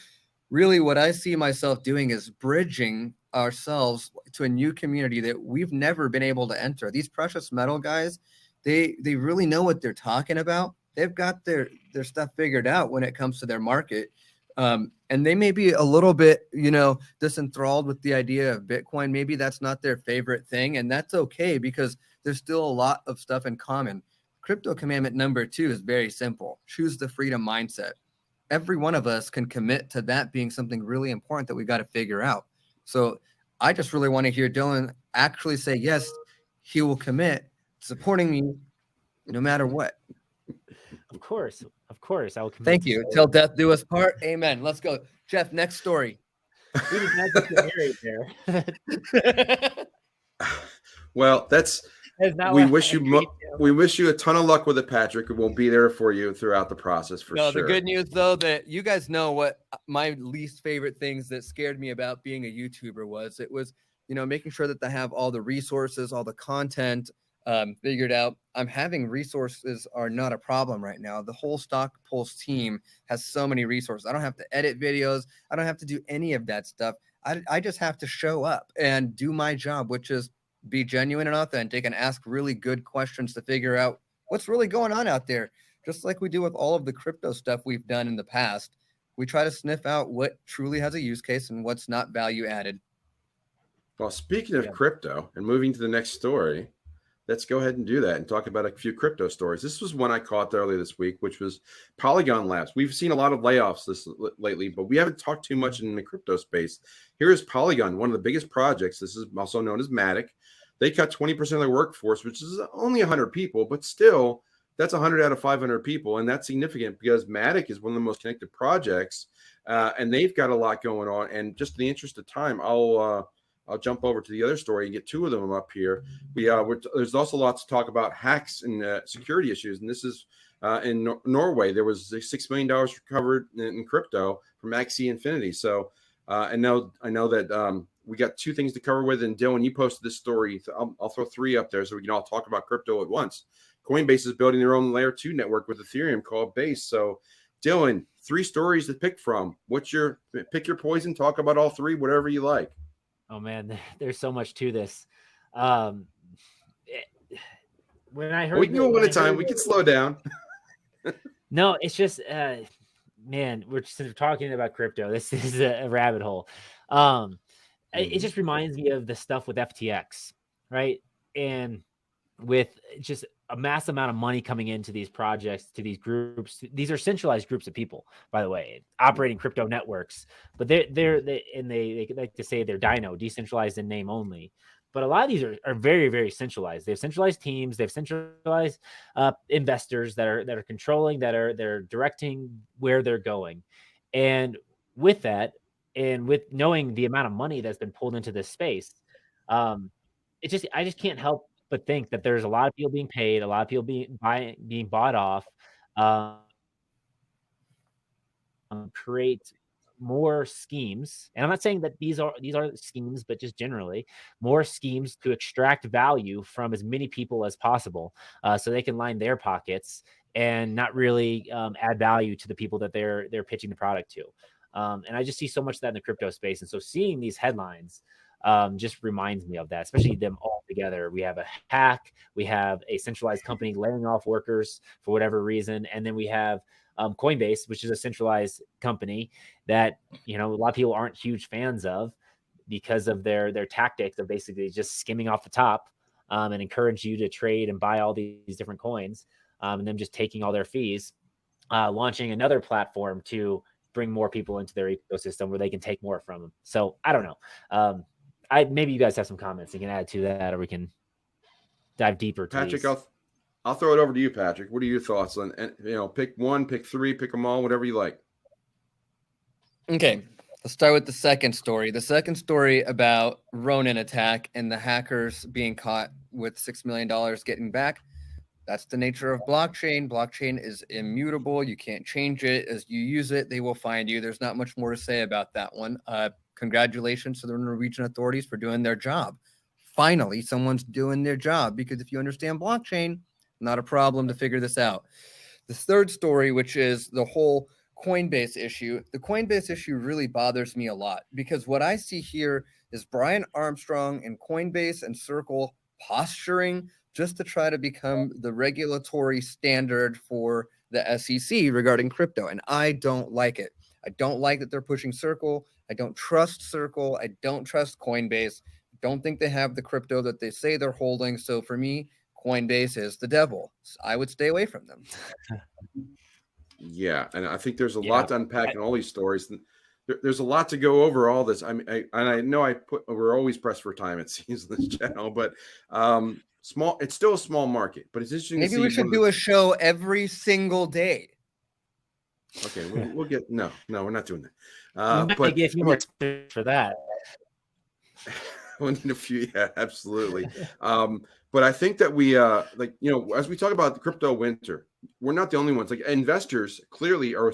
really what I see myself doing is bridging ourselves to a new community that we've never been able to enter. These precious metal guys, they really know what they're talking about. They've got their stuff figured out when it comes to their market. And they may be a little bit, disenthralled with the idea of Bitcoin. Maybe that's not their favorite thing, and that's okay, because there's still a lot of stuff in common. Crypto commandment number 2 is very simple. Choose the freedom mindset. Every one of us can commit to that being something really important that we got to figure out. So I just really want to hear Dylan actually say, yes, he will commit supporting me no matter what. Of course, I will commit. Thank you. Till death do us part. Amen. Let's go. Jeff, next story. We did not get to married there. Well, we wish you a ton of luck with it, Patrick. We'll be there for you throughout the process for sure. The good news, though, that you guys know what my least favorite things that scared me about being a YouTuber was. It was, making sure that they have all the resources, all the content figured out. I'm having resources are not a problem right now. The whole Stock Pulse team has so many resources. I don't have to edit videos. I don't have to do any of that stuff. I just have to show up and do my job, which is be genuine and authentic and ask really good questions to figure out what's really going on out there. Just like we do with all of the crypto stuff we've done in the past, we try to sniff out what truly has a use case and what's not value added. Well, speaking of crypto and moving to the next story, let's go ahead and do that and talk about a few crypto stories. This was one I caught earlier this week, which was Polygon Labs. We've seen a lot of layoffs lately, but we haven't talked too much in the crypto space. Here is Polygon, one of the biggest projects. This is also known as Matic. They cut 20% of their workforce, which is only 100 people, but still, that's 100 out of 500 people, and that's significant because Matic is one of the most connected projects, and they've got a lot going on. And just in the interest of time, I'll jump over to the other story and get two of them up here. There's also lots to talk about hacks and security issues, and this is in Norway. There was $6 million recovered in crypto from Axie Infinity. So I know that we got two things to cover with, and Dylan, you posted this story. I'll throw three up there so we can all talk about crypto at once. Coinbase is building their own layer 2 network with Ethereum called Base. So Dylan, 3 stories to pick from. Pick your poison, talk about all 3, whatever you like. Oh man, there's so much to this. When I heard, we can go one at a time. We can slow down. No, it's just, man, since we're talking about crypto, this is a rabbit hole. It just reminds me of the stuff with FTX, right? And with just a mass amount of money coming into these projects, to these groups. These are centralized groups of people, by the way, operating crypto networks. But they like to say they're decentralized in name only. But a lot of these are very, very centralized. They have centralized teams. They have centralized investors that are controlling, they're directing where they're going. And with that, and with knowing the amount of money that's been pulled into this space, um, I just can't help but think that there's a lot of people being paid, a lot of people being bought off, um, create more schemes. And I'm not saying that these are schemes, but just generally more schemes to extract value from as many people as possible, so they can line their pockets and not really add value to the people that they're pitching the product to. And I just see so much of that in the crypto space. And so seeing these headlines just reminds me of that, especially them all together. We have a hack, we have a centralized company laying off workers for whatever reason, and then we have Coinbase, which is a centralized company that, you know, a lot of people aren't huge fans of because of their tactics of basically just skimming off the top, and encourage you to trade and buy all these different coins, and then just taking all their fees, launching another platform to bring more people into their ecosystem where they can take more from them. So I don't know. Maybe you guys have some comments you can add to that, or we can dive deeper to Patrick, these. I'll throw it over to you, Patrick. What are your thoughts on, and pick one, pick three, pick them all, whatever you like. Okay, let's start with the second story. The second story about Ronin attack and the hackers being caught with $6 million getting back. That's the nature of blockchain. Blockchain is immutable. You can't change it. As you use it, they will find you. There's not much more to say about that one. Congratulations to the Norwegian authorities for doing their job. Finally, someone's doing their job, because if you understand blockchain, not a problem to figure this out. The third story, which is the whole Coinbase issue. The Coinbase issue really bothers me a lot, because what I see here is Brian Armstrong and Coinbase and Circle posturing just to try to become the regulatory standard for the SEC regarding crypto. And I don't like it. I don't like that they're pushing Circle. I don't trust Circle. I don't trust Coinbase. I don't think they have the crypto that they say they're holding. So for me, Coinbase is the devil. I would stay away from them. Yeah, and I think there's a lot to unpack in all these stories. There's a lot to go over all this. I know we're always pressed for time, it seems, in this channel, but it's still a small market, but it's interesting. Maybe we should do a show every single day. Okay, we'll get no, we're not doing that. But get a few more for that. We'll need a few, yeah, absolutely. But I think that we as we talk about the crypto winter, we're not the only ones. Like, investors clearly are.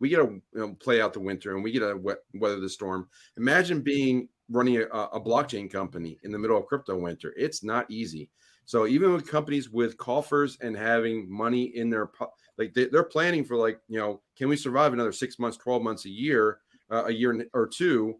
We get to play out the winter, and we get to weather the storm. Imagine running a blockchain company in the middle of crypto winter. It's not easy. So even with companies with coffers and having money in their, they're planning for, can we survive another 6 months, 12 months, a year or two?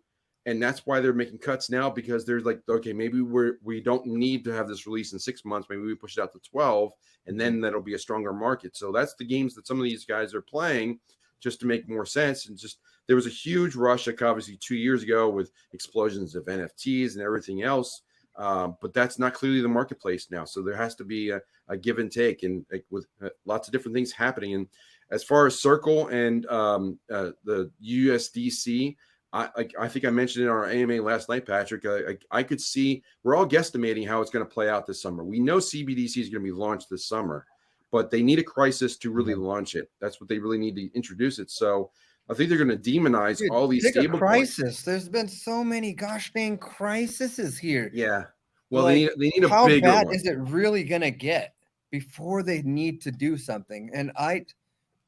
And that's why they're making cuts now, because they're like, okay, maybe we don't need to have this release in 6 months. Maybe we push it out to 12, and then that'll be a stronger market. So that's the games that some of these guys are playing just to make more sense. And just, there was a huge rush, obviously 2 years ago, with explosions of NFTs and everything else. But that's not clearly the marketplace now. So there has to be a give and take, and with lots of different things happening. And as far as Circle and the USDC, I think I mentioned in our AMA last night, Patrick, I could see, we're all guesstimating how it's going to play out this summer. We know CBDC is going to be launched this summer, but they need a crisis to really launch it. That's what they really need to introduce it. So I think they're going to demonize all these stable crisis. There's been so many gosh dang crises here. Yeah. Well, they need a how bigger bad one. Is it really going to get before they need to do something? And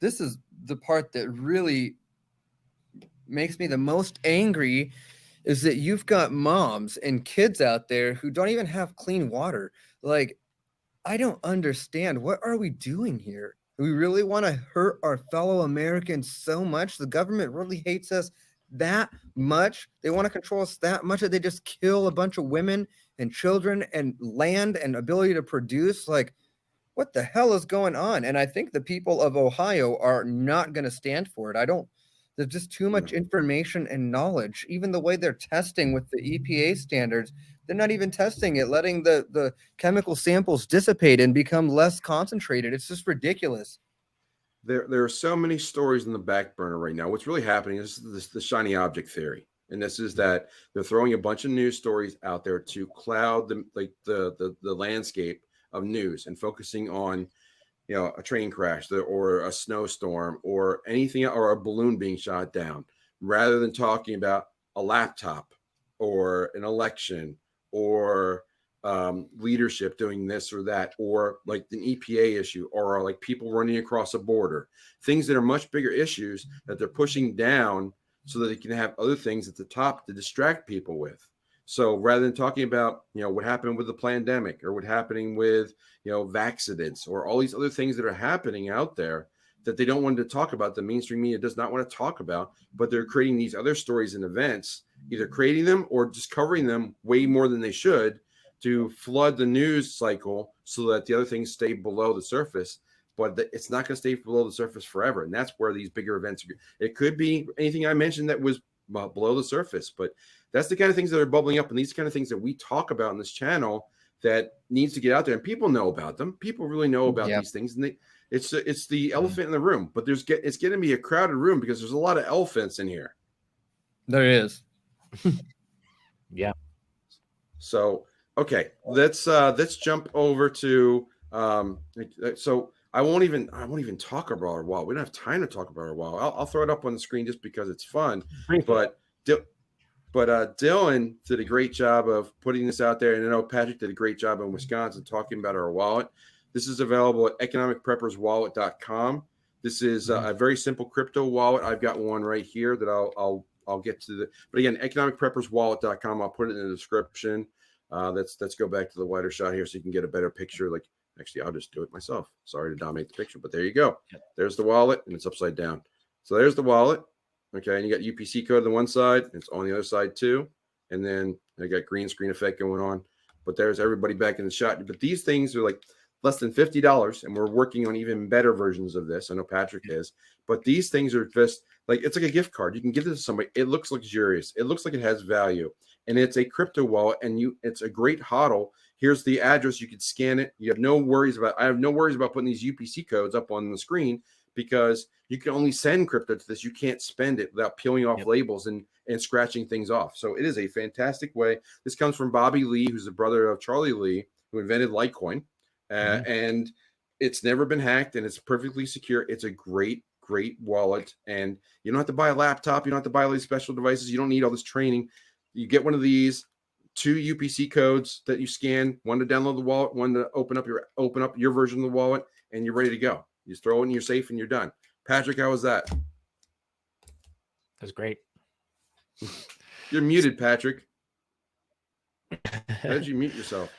this is the part that really makes me the most angry, is that you've got moms and kids out there who don't even have clean water. Like, I don't understand. What are we doing here? We really want to hurt our fellow Americans so much? The government really hates us that much? They want to control us that much that they just kill a bunch of women and children and land and ability to produce? Like, what the hell is going on? And I think the people of Ohio are not going to stand for it. There's just too much information and knowledge. Even the way they're testing with the EPA standards, they're not even testing it, letting the chemical samples dissipate and become less concentrated. It's just ridiculous. There are so many stories in the back burner right now. What's really happening is the shiny object theory. And this is that they're throwing a bunch of news stories out there to cloud the landscape of news and focusing on, you know, a train crash or a snowstorm or anything, or a balloon being shot down, rather than talking about a laptop or an election or leadership doing this or that, or like an EPA issue, or like people running across a border, things that are much bigger issues that they're pushing down so that they can have other things at the top to distract people with. So rather than talking about, you know, what happened with the pandemic or what happening with, you know, vaccinates or all these other things that are happening out there that they don't want to talk about, the mainstream media does not want to talk about, but they're creating these other stories and events, either creating them or just covering them way more than they should to flood the news cycle so that the other things stay below the surface. But it's not going to stay below the surface forever. And that's where these bigger events, it could be anything I mentioned that was below the surface, but that's the kind of things that are bubbling up. And these kind of things that we talk about on this channel that needs to get out there, and people know about them. People really know about these things. And it's the elephant in the room, but it's going to be a crowded room because there's a lot of elephants in here. There is. Yeah. So, okay, let's jump over to so I won't even talk about our wallet. We don't have time to talk about our wallet. I'll throw it up on the screen just because it's fun. But Dylan did a great job of putting this out there, and I know Patrick did a great job in Wisconsin talking about our wallet. This is available at economicprepperswallet.com. This is a very simple crypto wallet. I've got one right here that I'll get to but again, economicprepperswallet.com. I'll put it in the description. Let's go back to the wider shot here so you can get a better picture. Like, actually, I'll just do it myself. Sorry to dominate the picture, but there you go. There's the wallet, and it's upside down. So there's the wallet. Okay, and you got UPC code on the one side, and it's on the other side too. And then I got green screen effect going on. But there's everybody back in the shot. But these things are like less than $50, and we're working on even better versions of this. I know Patrick is. But these things are just like, it's like a gift card. You can give this to somebody. It looks luxurious. It looks like it has value. And it's a crypto wallet, and it's a great hodl. Here's the address. You can scan it. I have no worries about putting these UPC codes up on the screen, because you can only send crypto to this. You can't spend it without peeling off labels and scratching things off. So it is a fantastic way. This comes from Bobby Lee, who's the brother of Charlie Lee, who invented Litecoin. And it's never been hacked, and it's perfectly secure. It's a great wallet. And you don't have to buy a laptop. You don't have to buy all these special devices. You don't need all this training. You get one of these, 2 UPC codes that you scan, one to download the wallet, one to open up your version of the wallet, and you're ready to go. You just throw it in your safe and you're done. Patrick, how was that? That's great. You're muted, Patrick. How did you mute yourself?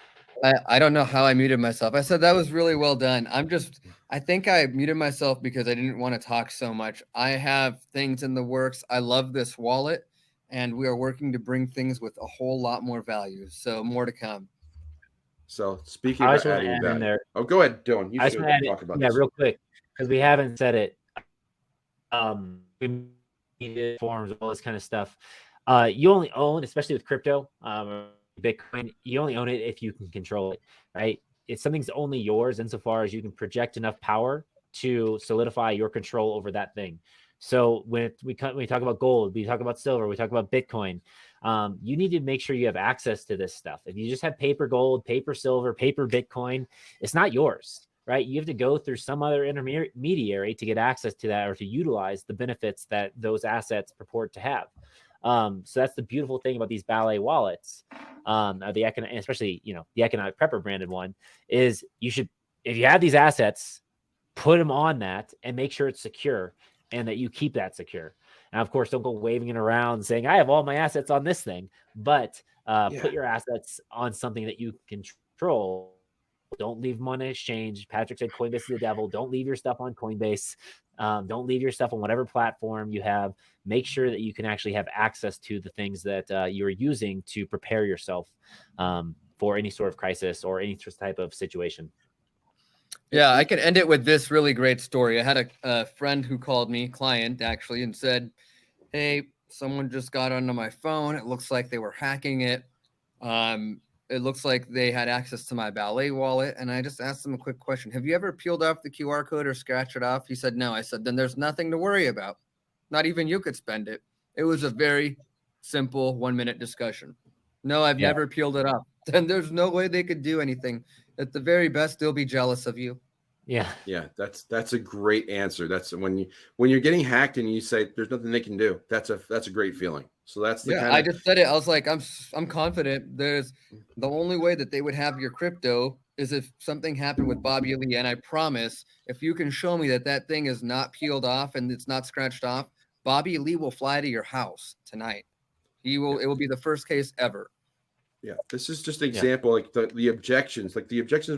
I don't know how I muted myself. I said that was really well done. I think I muted myself because I didn't want to talk so much. I have things in the works. I love this wallet, and we are working to bring things with a whole lot more value. So more to come. So speaking about adding value, there. Oh, go ahead, Dylan. You should talk about this. Yeah, real quick, because we haven't said it. We needed forms, all this kind of stuff. You only own, especially with crypto, Bitcoin, you only own it if you can control it, right? If something's only yours insofar as you can project enough power to solidify your control over that thing. So when we talk about gold, we talk about silver, we talk about Bitcoin, you need to make sure you have access to this stuff. If you just have paper gold, paper silver, paper Bitcoin, it's not yours, right? You have to go through some other intermediary to get access to that or to utilize the benefits that those assets purport to have. So that's the beautiful thing about these Ballet wallets, especially, the Economic Prepper branded one, is you should, if you have these assets, put them on that and make sure it's secure and that you keep that secure. And of course, don't go waving it around saying, I have all my assets on this thing, but put your assets on something that you control. Don't leave them on an exchange. Patrick said Coinbase is the devil. Don't leave your stuff on Coinbase. Don't leave your stuff on whatever platform you have. Make sure that you can actually have access to the things that you're using to prepare yourself for any sort of crisis or any type of situation. Yeah, I can end it with this really great story. I had a friend who called me, client actually, and said, hey, someone just got onto my phone. It looks like they were hacking it. It looks like they had access to my Ballet wallet. And I just asked him a quick question. Have you ever peeled off the QR code or scratched it off? He said, no. I said, then there's nothing to worry about. Not even you could spend it. It was a very simple 1-minute discussion. No, I've never peeled it off. Then there's no way they could do anything. At the very best, they'll be jealous of you. Yeah. Yeah, that's a great answer. That's when you're getting hacked and you say there's nothing they can do. That's a great feeling. So that's the I just said it. I was like, I'm confident. There's the only way that they would have your crypto is if something happened with Bobby Lee. And I promise, if you can show me that thing is not peeled off and it's not scratched off, Bobby Lee will fly to your house tonight. It will be the first case ever. Yeah, this is just an example, like the objections,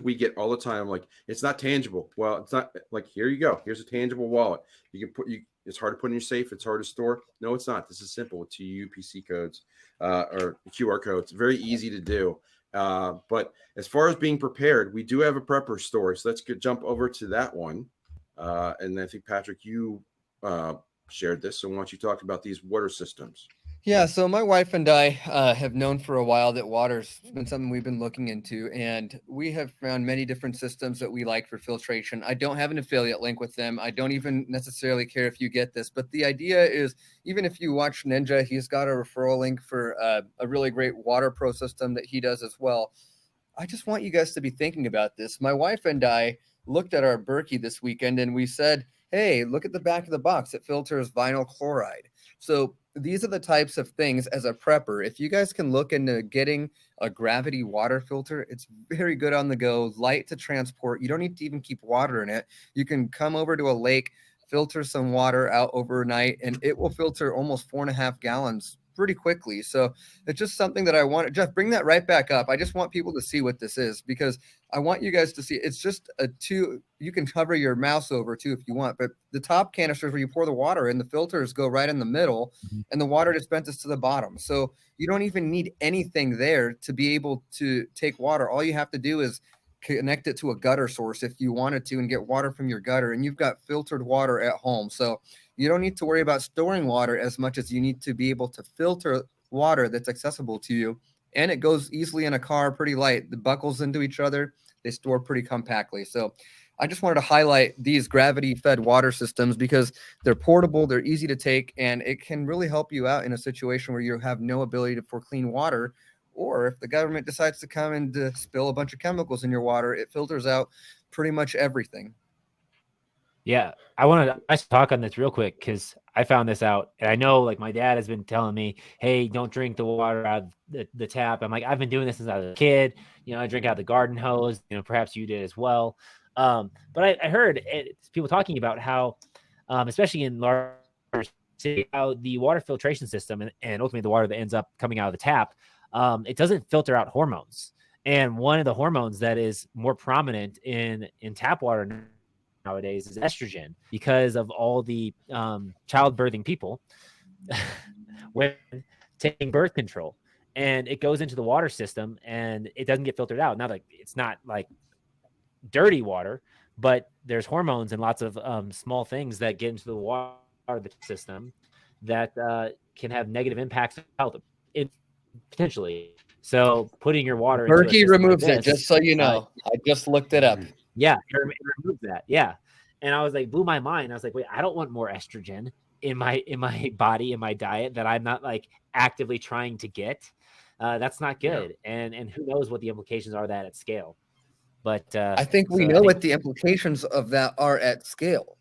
we get all the time. Like, it's not tangible. Well, it's not like, here you go. Here's a tangible wallet. It's hard to put in your safe. It's hard to store. No, it's not. This is simple. It's UPC codes or QR codes. Very easy to do. But as far as being prepared, we do have a prepper story. So let's jump over to that one. And I think, Patrick, you shared this. So why don't you talk about these water systems? Yeah, so my wife and I have known for a while that water's been something we've been looking into, and we have found many different systems that we like for filtration. I don't have an affiliate link with them. I don't even necessarily care if you get this, but the idea is, even if you watch Ninja, he's got a referral link for a really great water pro system that he does as well. I just want you guys to be thinking about this. My wife and I looked at our Berkey this weekend, and we said, hey, look at the back of the box. It filters vinyl chloride. So these are the types of things as a prepper. If you guys can look into getting a gravity water filter, it's very good on the go, light to transport. You don't need to even keep water in it. You can come over to a lake, filter some water out overnight, and it will filter almost 4.5 gallons pretty quickly. So it's just something that I want. Jeff, bring that right back up. I just want people to see what this is, because I want you guys to see. It's just you can cover your mouse over too if you want, but the top canisters where you pour the water in, the filters go right in the middle, and the water dispenses to the bottom. So you don't even need anything there to be able to take water. All you have to do is connect it to a gutter source if you wanted to and get water from your gutter, and you've got filtered water at home. So you don't need to worry about storing water as much as you need to be able to filter water that's accessible to you. And it goes easily in a car, pretty light. The buckles into each other, they store pretty compactly. So I just wanted to highlight these gravity-fed water systems because they're portable, they're easy to take, and it can really help you out in a situation where you have no ability for clean water. Or if the government decides to come and spill a bunch of chemicals in your water, it filters out pretty much everything. Yeah, I want to talk on this real quick because I found this out, and I know, like, my dad has been telling me, "Hey, don't drink the water out of the tap." I'm like, I've been doing this since I was a kid. I drink out of the garden hose. Perhaps you did as well. But I heard people talking about how, especially in large cities, how the water filtration system and ultimately the water that ends up coming out of the tap, it doesn't filter out hormones. And one of the hormones that is more prominent in tap water nowadays is estrogen, because of all the childbirthing people when taking birth control, and it goes into the water system and it doesn't get filtered out. Now, like, it's not like dirty water, but there's hormones and lots of small things that get into the water system that can have negative impacts on health potentially. So putting your water into Berkey removes it, just so you know. I just looked it up. Yeah, it removes that. Yeah. And I was like, blew my mind. I was like, wait, I don't want more estrogen in my body, in my diet that I'm not like actively trying to get. That's not good. Yeah. And who knows what the implications are of that at scale. But I think we know what the implications of that are at scale.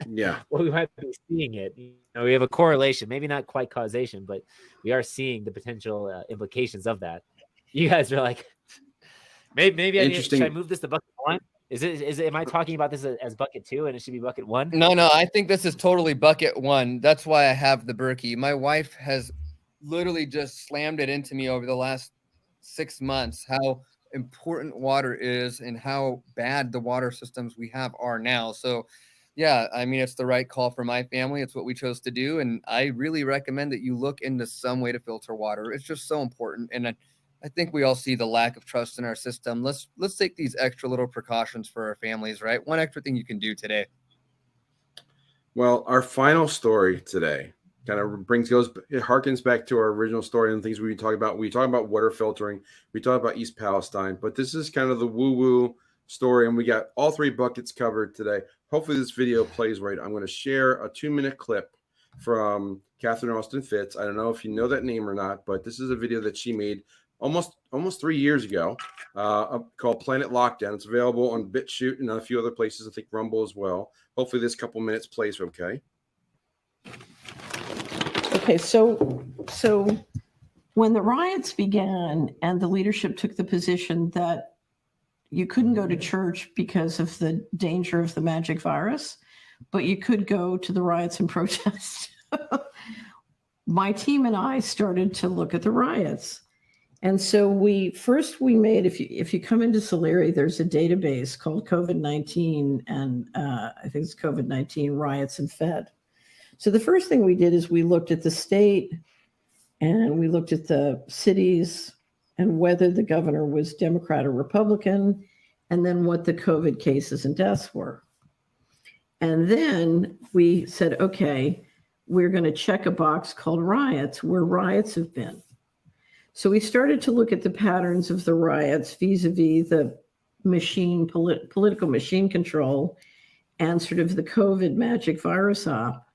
Yeah. Well, we might be seeing it. We have a correlation, maybe not quite causation, but we are seeing the potential implications of that. You guys are like, maybe should I move this to bucket 1? Am I talking about this as bucket 2 and it should be bucket 1? No, I think this is totally bucket 1. That's why I have the Berkey. My wife has literally just slammed it into me over the last 6 months, how important water is and how bad the water systems we have are now. So yeah, I mean, it's the right call for my family. It's what we chose to do. And I really recommend that you look into some way to filter water. It's just so important. And I think we all see the lack of trust in our system. Let's take these extra little precautions for our families, right? One extra thing you can do today. Well, our final story today kind of it harkens back to our original story and things we talk about. We talk about water filtering. We talk about East Palestine, but this is kind of the woo-woo story, and we got all 3 buckets covered today. Hopefully this video plays right. I'm going to share a 2-minute clip from Catherine Austin Fitz. I don't know if you know that name or not, but this is a video that she made almost 3 years ago, called Planet Lockdown. It's available on BitChute and a few other places. I think Rumble as well. Hopefully, this couple minutes plays okay. Okay, so when the riots began and the leadership took the position that you couldn't go to church because of the danger of the magic virus, but you could go to the riots and protest, my team and I started to look at the riots. And so we made, if you come into Solari, there's a database called COVID-19, and I think it's COVID-19 riots and Fed. So the first thing we did is we looked at the state and we looked at the cities and whether the governor was Democrat or Republican, and then what the COVID cases and deaths were. And then we said, okay, we're going to check a box called riots, where riots have been. So we started to look at the patterns of the riots vis-a-vis the political machine control and sort of the COVID magic virus op.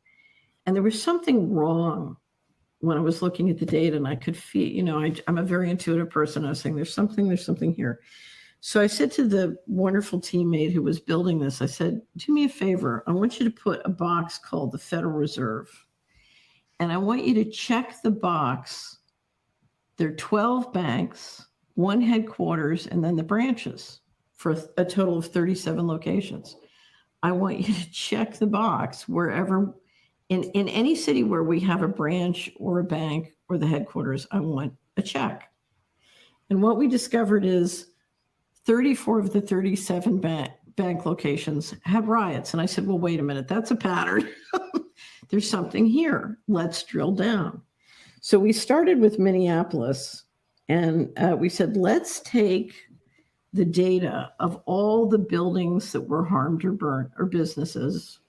And there was something wrong when I was looking at the data, and I could feel, I'm a very intuitive person. I was saying, there's something here. So I said to the wonderful teammate who was building this, I said, do me a favor. I want you to put a box called the Federal Reserve. And I want you to check the box. There are 12 banks, 1 headquarters, and then the branches for a total of 37 locations. I want you to check the box wherever, in any city where we have a branch or a bank or the headquarters, I want a check. And what we discovered is 34 of the 37 bank locations had riots. And I said, well, wait a minute, that's a pattern. There's something here. Let's drill down. So we started with Minneapolis, and we said, let's take the data of all the buildings that were harmed or burnt or businesses,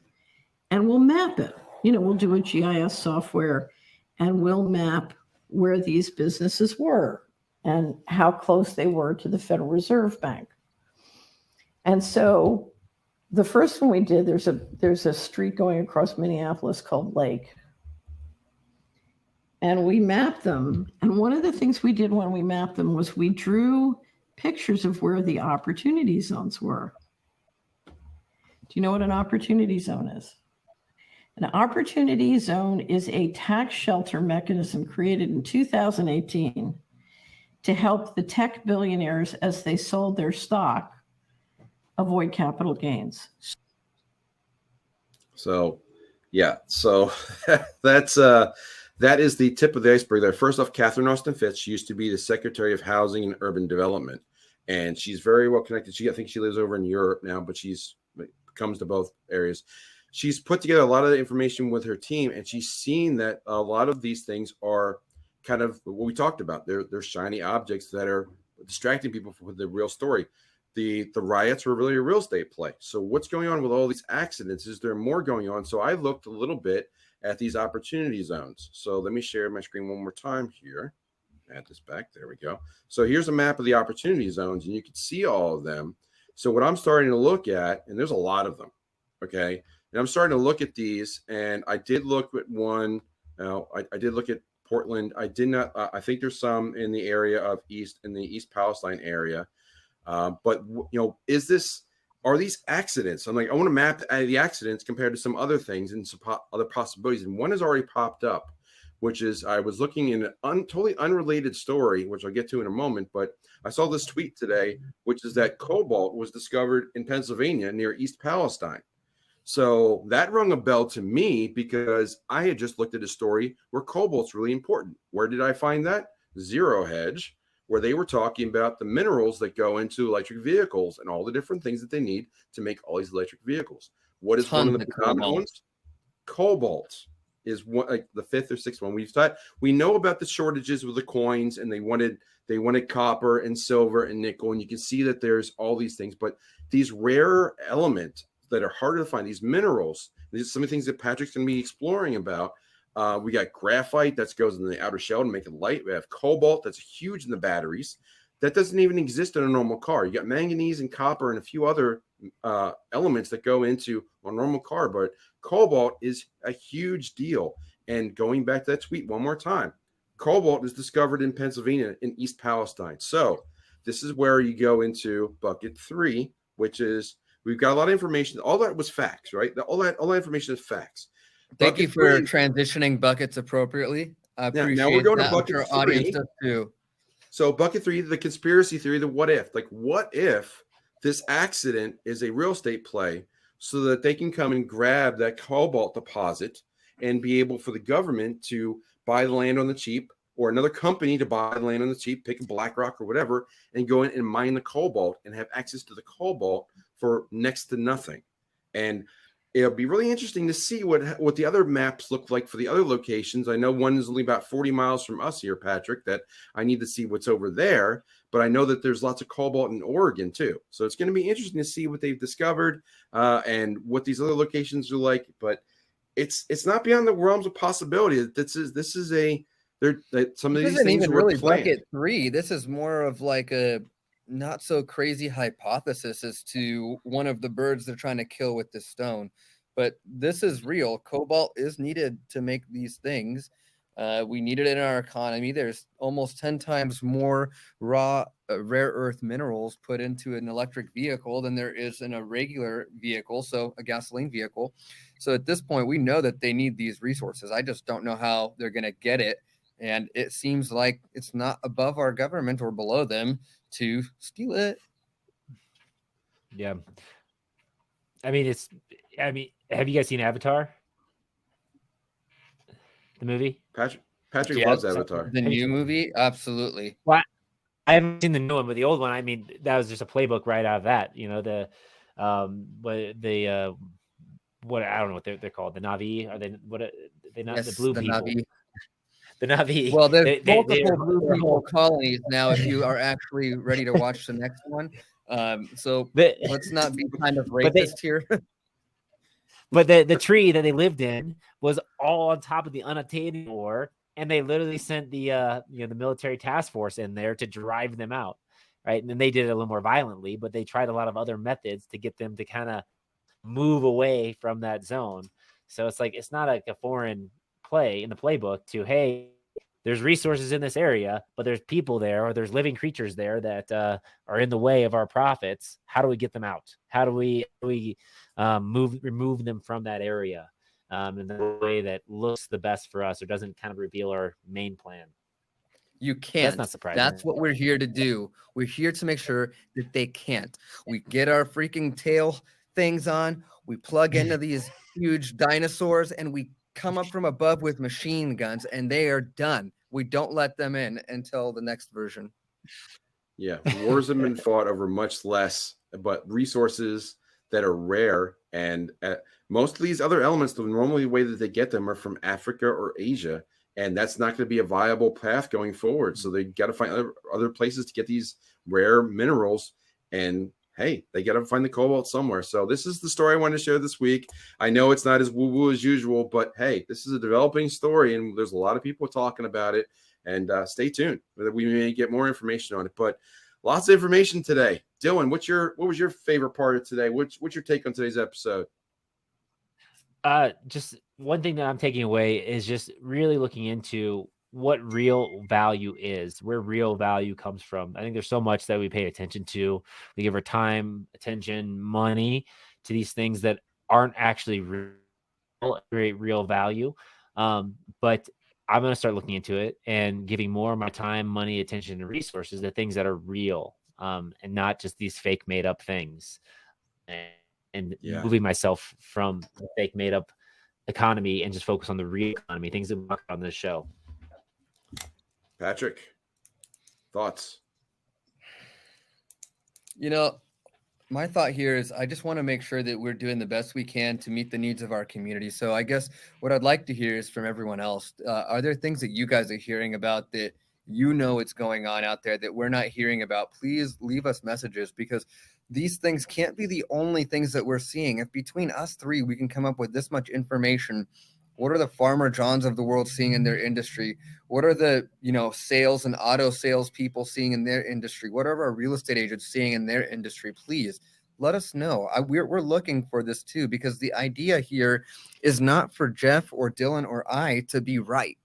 and we'll map it. We'll do a GIS software, and we'll map where these businesses were and how close they were to the Federal Reserve Bank. And so the first one we did, there's a street going across Minneapolis called Lake. And we mapped them. And one of the things we did when we mapped them was we drew pictures of where the opportunity zones were. Do you know what an opportunity zone is? An opportunity zone is a tax shelter mechanism created in 2018 to help the tech billionaires, as they sold their stock, avoid capital gains. So, yeah. So that is the tip of the iceberg there. First off, Catherine Austin Fitz, she used to be the Secretary of Housing and Urban Development, and she's very well connected. I think she lives over in Europe now, but comes to both areas. She's put together a lot of the information with her team, and she's seen that a lot of these things are kind of what we talked about. They're shiny objects that are distracting people from the real story. The riots were really a real estate play. So what's going on with all these accidents? Is there more going on? So I looked a little bit at these opportunity zones. So let me share my screen one more time here. Add this back. There we go. So here's a map of the opportunity zones, and you can see all of them. So what I'm starting to look at, and there's a lot of them, okay? And I'm starting to look at these, and I did look at one. I did look at Portland. I did not. I think there's some in the area of in the East Palestine area. But are these accidents? I'm like, I want to map the accidents compared to some other things and some other possibilities. And one has already popped up, which is I was looking in an totally unrelated story, which I'll get to in a moment. But I saw this tweet today, which is that cobalt was discovered in Pennsylvania near East Palestine. So that rung a bell to me because I had just looked at a story where cobalt's really important. Where did I find that? Zero Hedge, where they were talking about the minerals that go into electric vehicles and all the different things that they need to make all these electric vehicles. What is one of the predominant ones? Cobalt is one, like the fifth or sixth one. We know about the shortages with the coins, and they wanted copper and silver and nickel, and you can see that there's all these things, but these rare elements that are harder to find, these minerals, these are some of the things that Patrick's going to be exploring about. We got graphite that goes in the outer shell to make it light. We have cobalt that's huge in the batteries. that doesn't even exist in a normal car. You got manganese and copper and a few other elements that go into a normal car, but cobalt is a huge deal. And going back to that tweet one more time, cobalt is discovered in Pennsylvania in East Palestine. So this is where you go into bucket 3, which is we've got a lot of information. All that was facts, right? All that information is facts. Thank you Bucket for 3 transitioning buckets appropriately. I appreciate now we're going to that. I'm bucket sure our audience 3. does too. So bucket 3, the conspiracy theory, the what if. Like, what if this accident is a real estate play so that they can come and grab that cobalt deposit and be able for the government to buy the land on the cheap, or another company to buy the land on the cheap, pick a BlackRock or whatever, and go in and mine the cobalt and have access to the cobalt for next to nothing. And it'll be really interesting to see what the other maps look like for the other locations. I know one is only about 40 miles from us here, Patrick, that I need to see what's over there. But I know that there's lots of cobalt in Oregon too. So it's going to be interesting to see what they've discovered and what these other locations are like. But it's not beyond the realms of possibility. This is a some of This these isn't things even were really planned. bucket 3. This is more of like a not so crazy hypothesis as to one of the birds they're trying to kill with this stone. But this is real. Cobalt is needed to make these things. We need it in our economy. There's almost 10 times more raw rare earth minerals put into an electric vehicle than there is in a regular vehicle, so a gasoline vehicle. So at this point, we know that they need these resources. I just don't know how they're going to get it. And it seems like it's not above our government or below them to steal it. Yeah. I mean, have you guys seen Avatar? The movie? Patrick Yeah, loves Avatar. the new movie, absolutely. Well, I haven't seen the new one, but the old one, I mean, that was just a playbook right out of that. You know, what I don't know what they're called. The Navi? Are they what? They not Yes, the blue the people. Navi. The Navi. Well, there's multiple they're blue people colonies now. If you are actually ready to watch the next one, so But- let's not be kind of But they- racist here. But the tree that they lived in was all on top of the unattainable war, and they literally sent the the military task force in there to drive them out, right? And then they did it a little more violently, but they tried a lot of other methods to get them to kind of move away from that zone. So it's like it's not like a foreign play in the playbook to, hey, there's resources in this area, but there's people there or there's living creatures there that are in the way of our profits. How do we get them out? How do we remove them from that area in the way that looks the best for us or doesn't kind of reveal our main plan? You can't. That's not surprising. That's what we're here to do. We're here to make sure that they can't. We get our freaking tail things on. We plug into these huge dinosaurs and we come up from above with machine guns and they are done. We don't let them in until the next version. Yeah, wars have been fought over much less, but resources that are rare. And most of these other elements, the normally way that they get them are from Africa or Asia, and that's not going to be a viable path going forward. So they got to find other places to get these rare minerals. And hey, they got to find the cobalt somewhere. So this is the story I wanted to share this week. I know it's not as woo-woo as usual, but hey, this is a developing story, and there's a lot of people talking about it. And stay tuned. We may get more information on it, but lots of information today. Dylan, what was your favorite part of today? What's your take on today's episode? Just one thing that I'm taking away is just really looking into what real value is, where real value comes from. I think there's so much that we pay attention to. We give our time, attention, money to these things that aren't actually real value. But I'm going to start looking into it and giving more of my time, money, attention, and resources to things that are real, and not just these fake made up things. And moving myself from the fake made up economy and just focus on the real economy, things that we talk about on this show. Patrick, thoughts? You know, my thought here is I just want to make sure that we're doing the best we can to meet the needs of our community. So I guess what I'd like to hear is from everyone else. Are there things that you guys are hearing about that you know it's going on out there that we're not hearing about? Please leave us messages, because these things can't be the only things that we're seeing. If between us three we can come up with this much information What are the Farmer Johns of the world seeing in their industry? What are the, sales and auto sales people seeing in their industry? What are our real estate agents seeing in their industry? Please let us know. We're looking for this too, because the idea here is not for Jeff or Dylan or I to be right.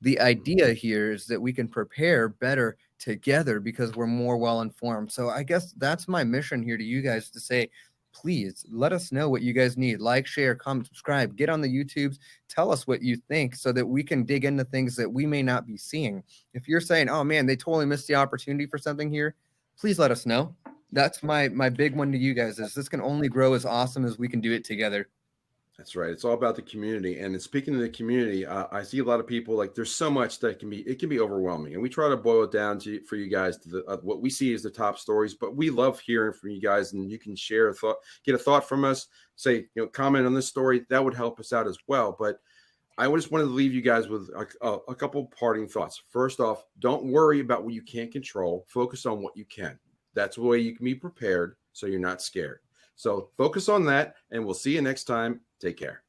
The idea here is that we can prepare better together because we're more well informed. So I guess that's my mission here to you guys, to say, please let us know what you guys need. Like, share, comment, subscribe, get on the YouTubes, tell us what you think so that we can dig into things that we may not be seeing. If you're saying, oh man, they totally missed the opportunity for something here, please let us know. That's my big one to you guys, is this can only grow as awesome as we can do it together. That's right. It's all about the community. And speaking of the community, I see a lot of people, like, there's so much that it can be overwhelming. And we try to boil it down for you guys to what we see as the top stories. But we love hearing from you guys, and you can share a thought, get a thought from us, say, comment on this story. That would help us out as well. But I just wanted to leave you guys with a couple parting thoughts. First off, don't worry about what you can't control. Focus on what you can. That's the way you can be prepared, so you're not scared. So focus on that, and we'll see you next time. Take care.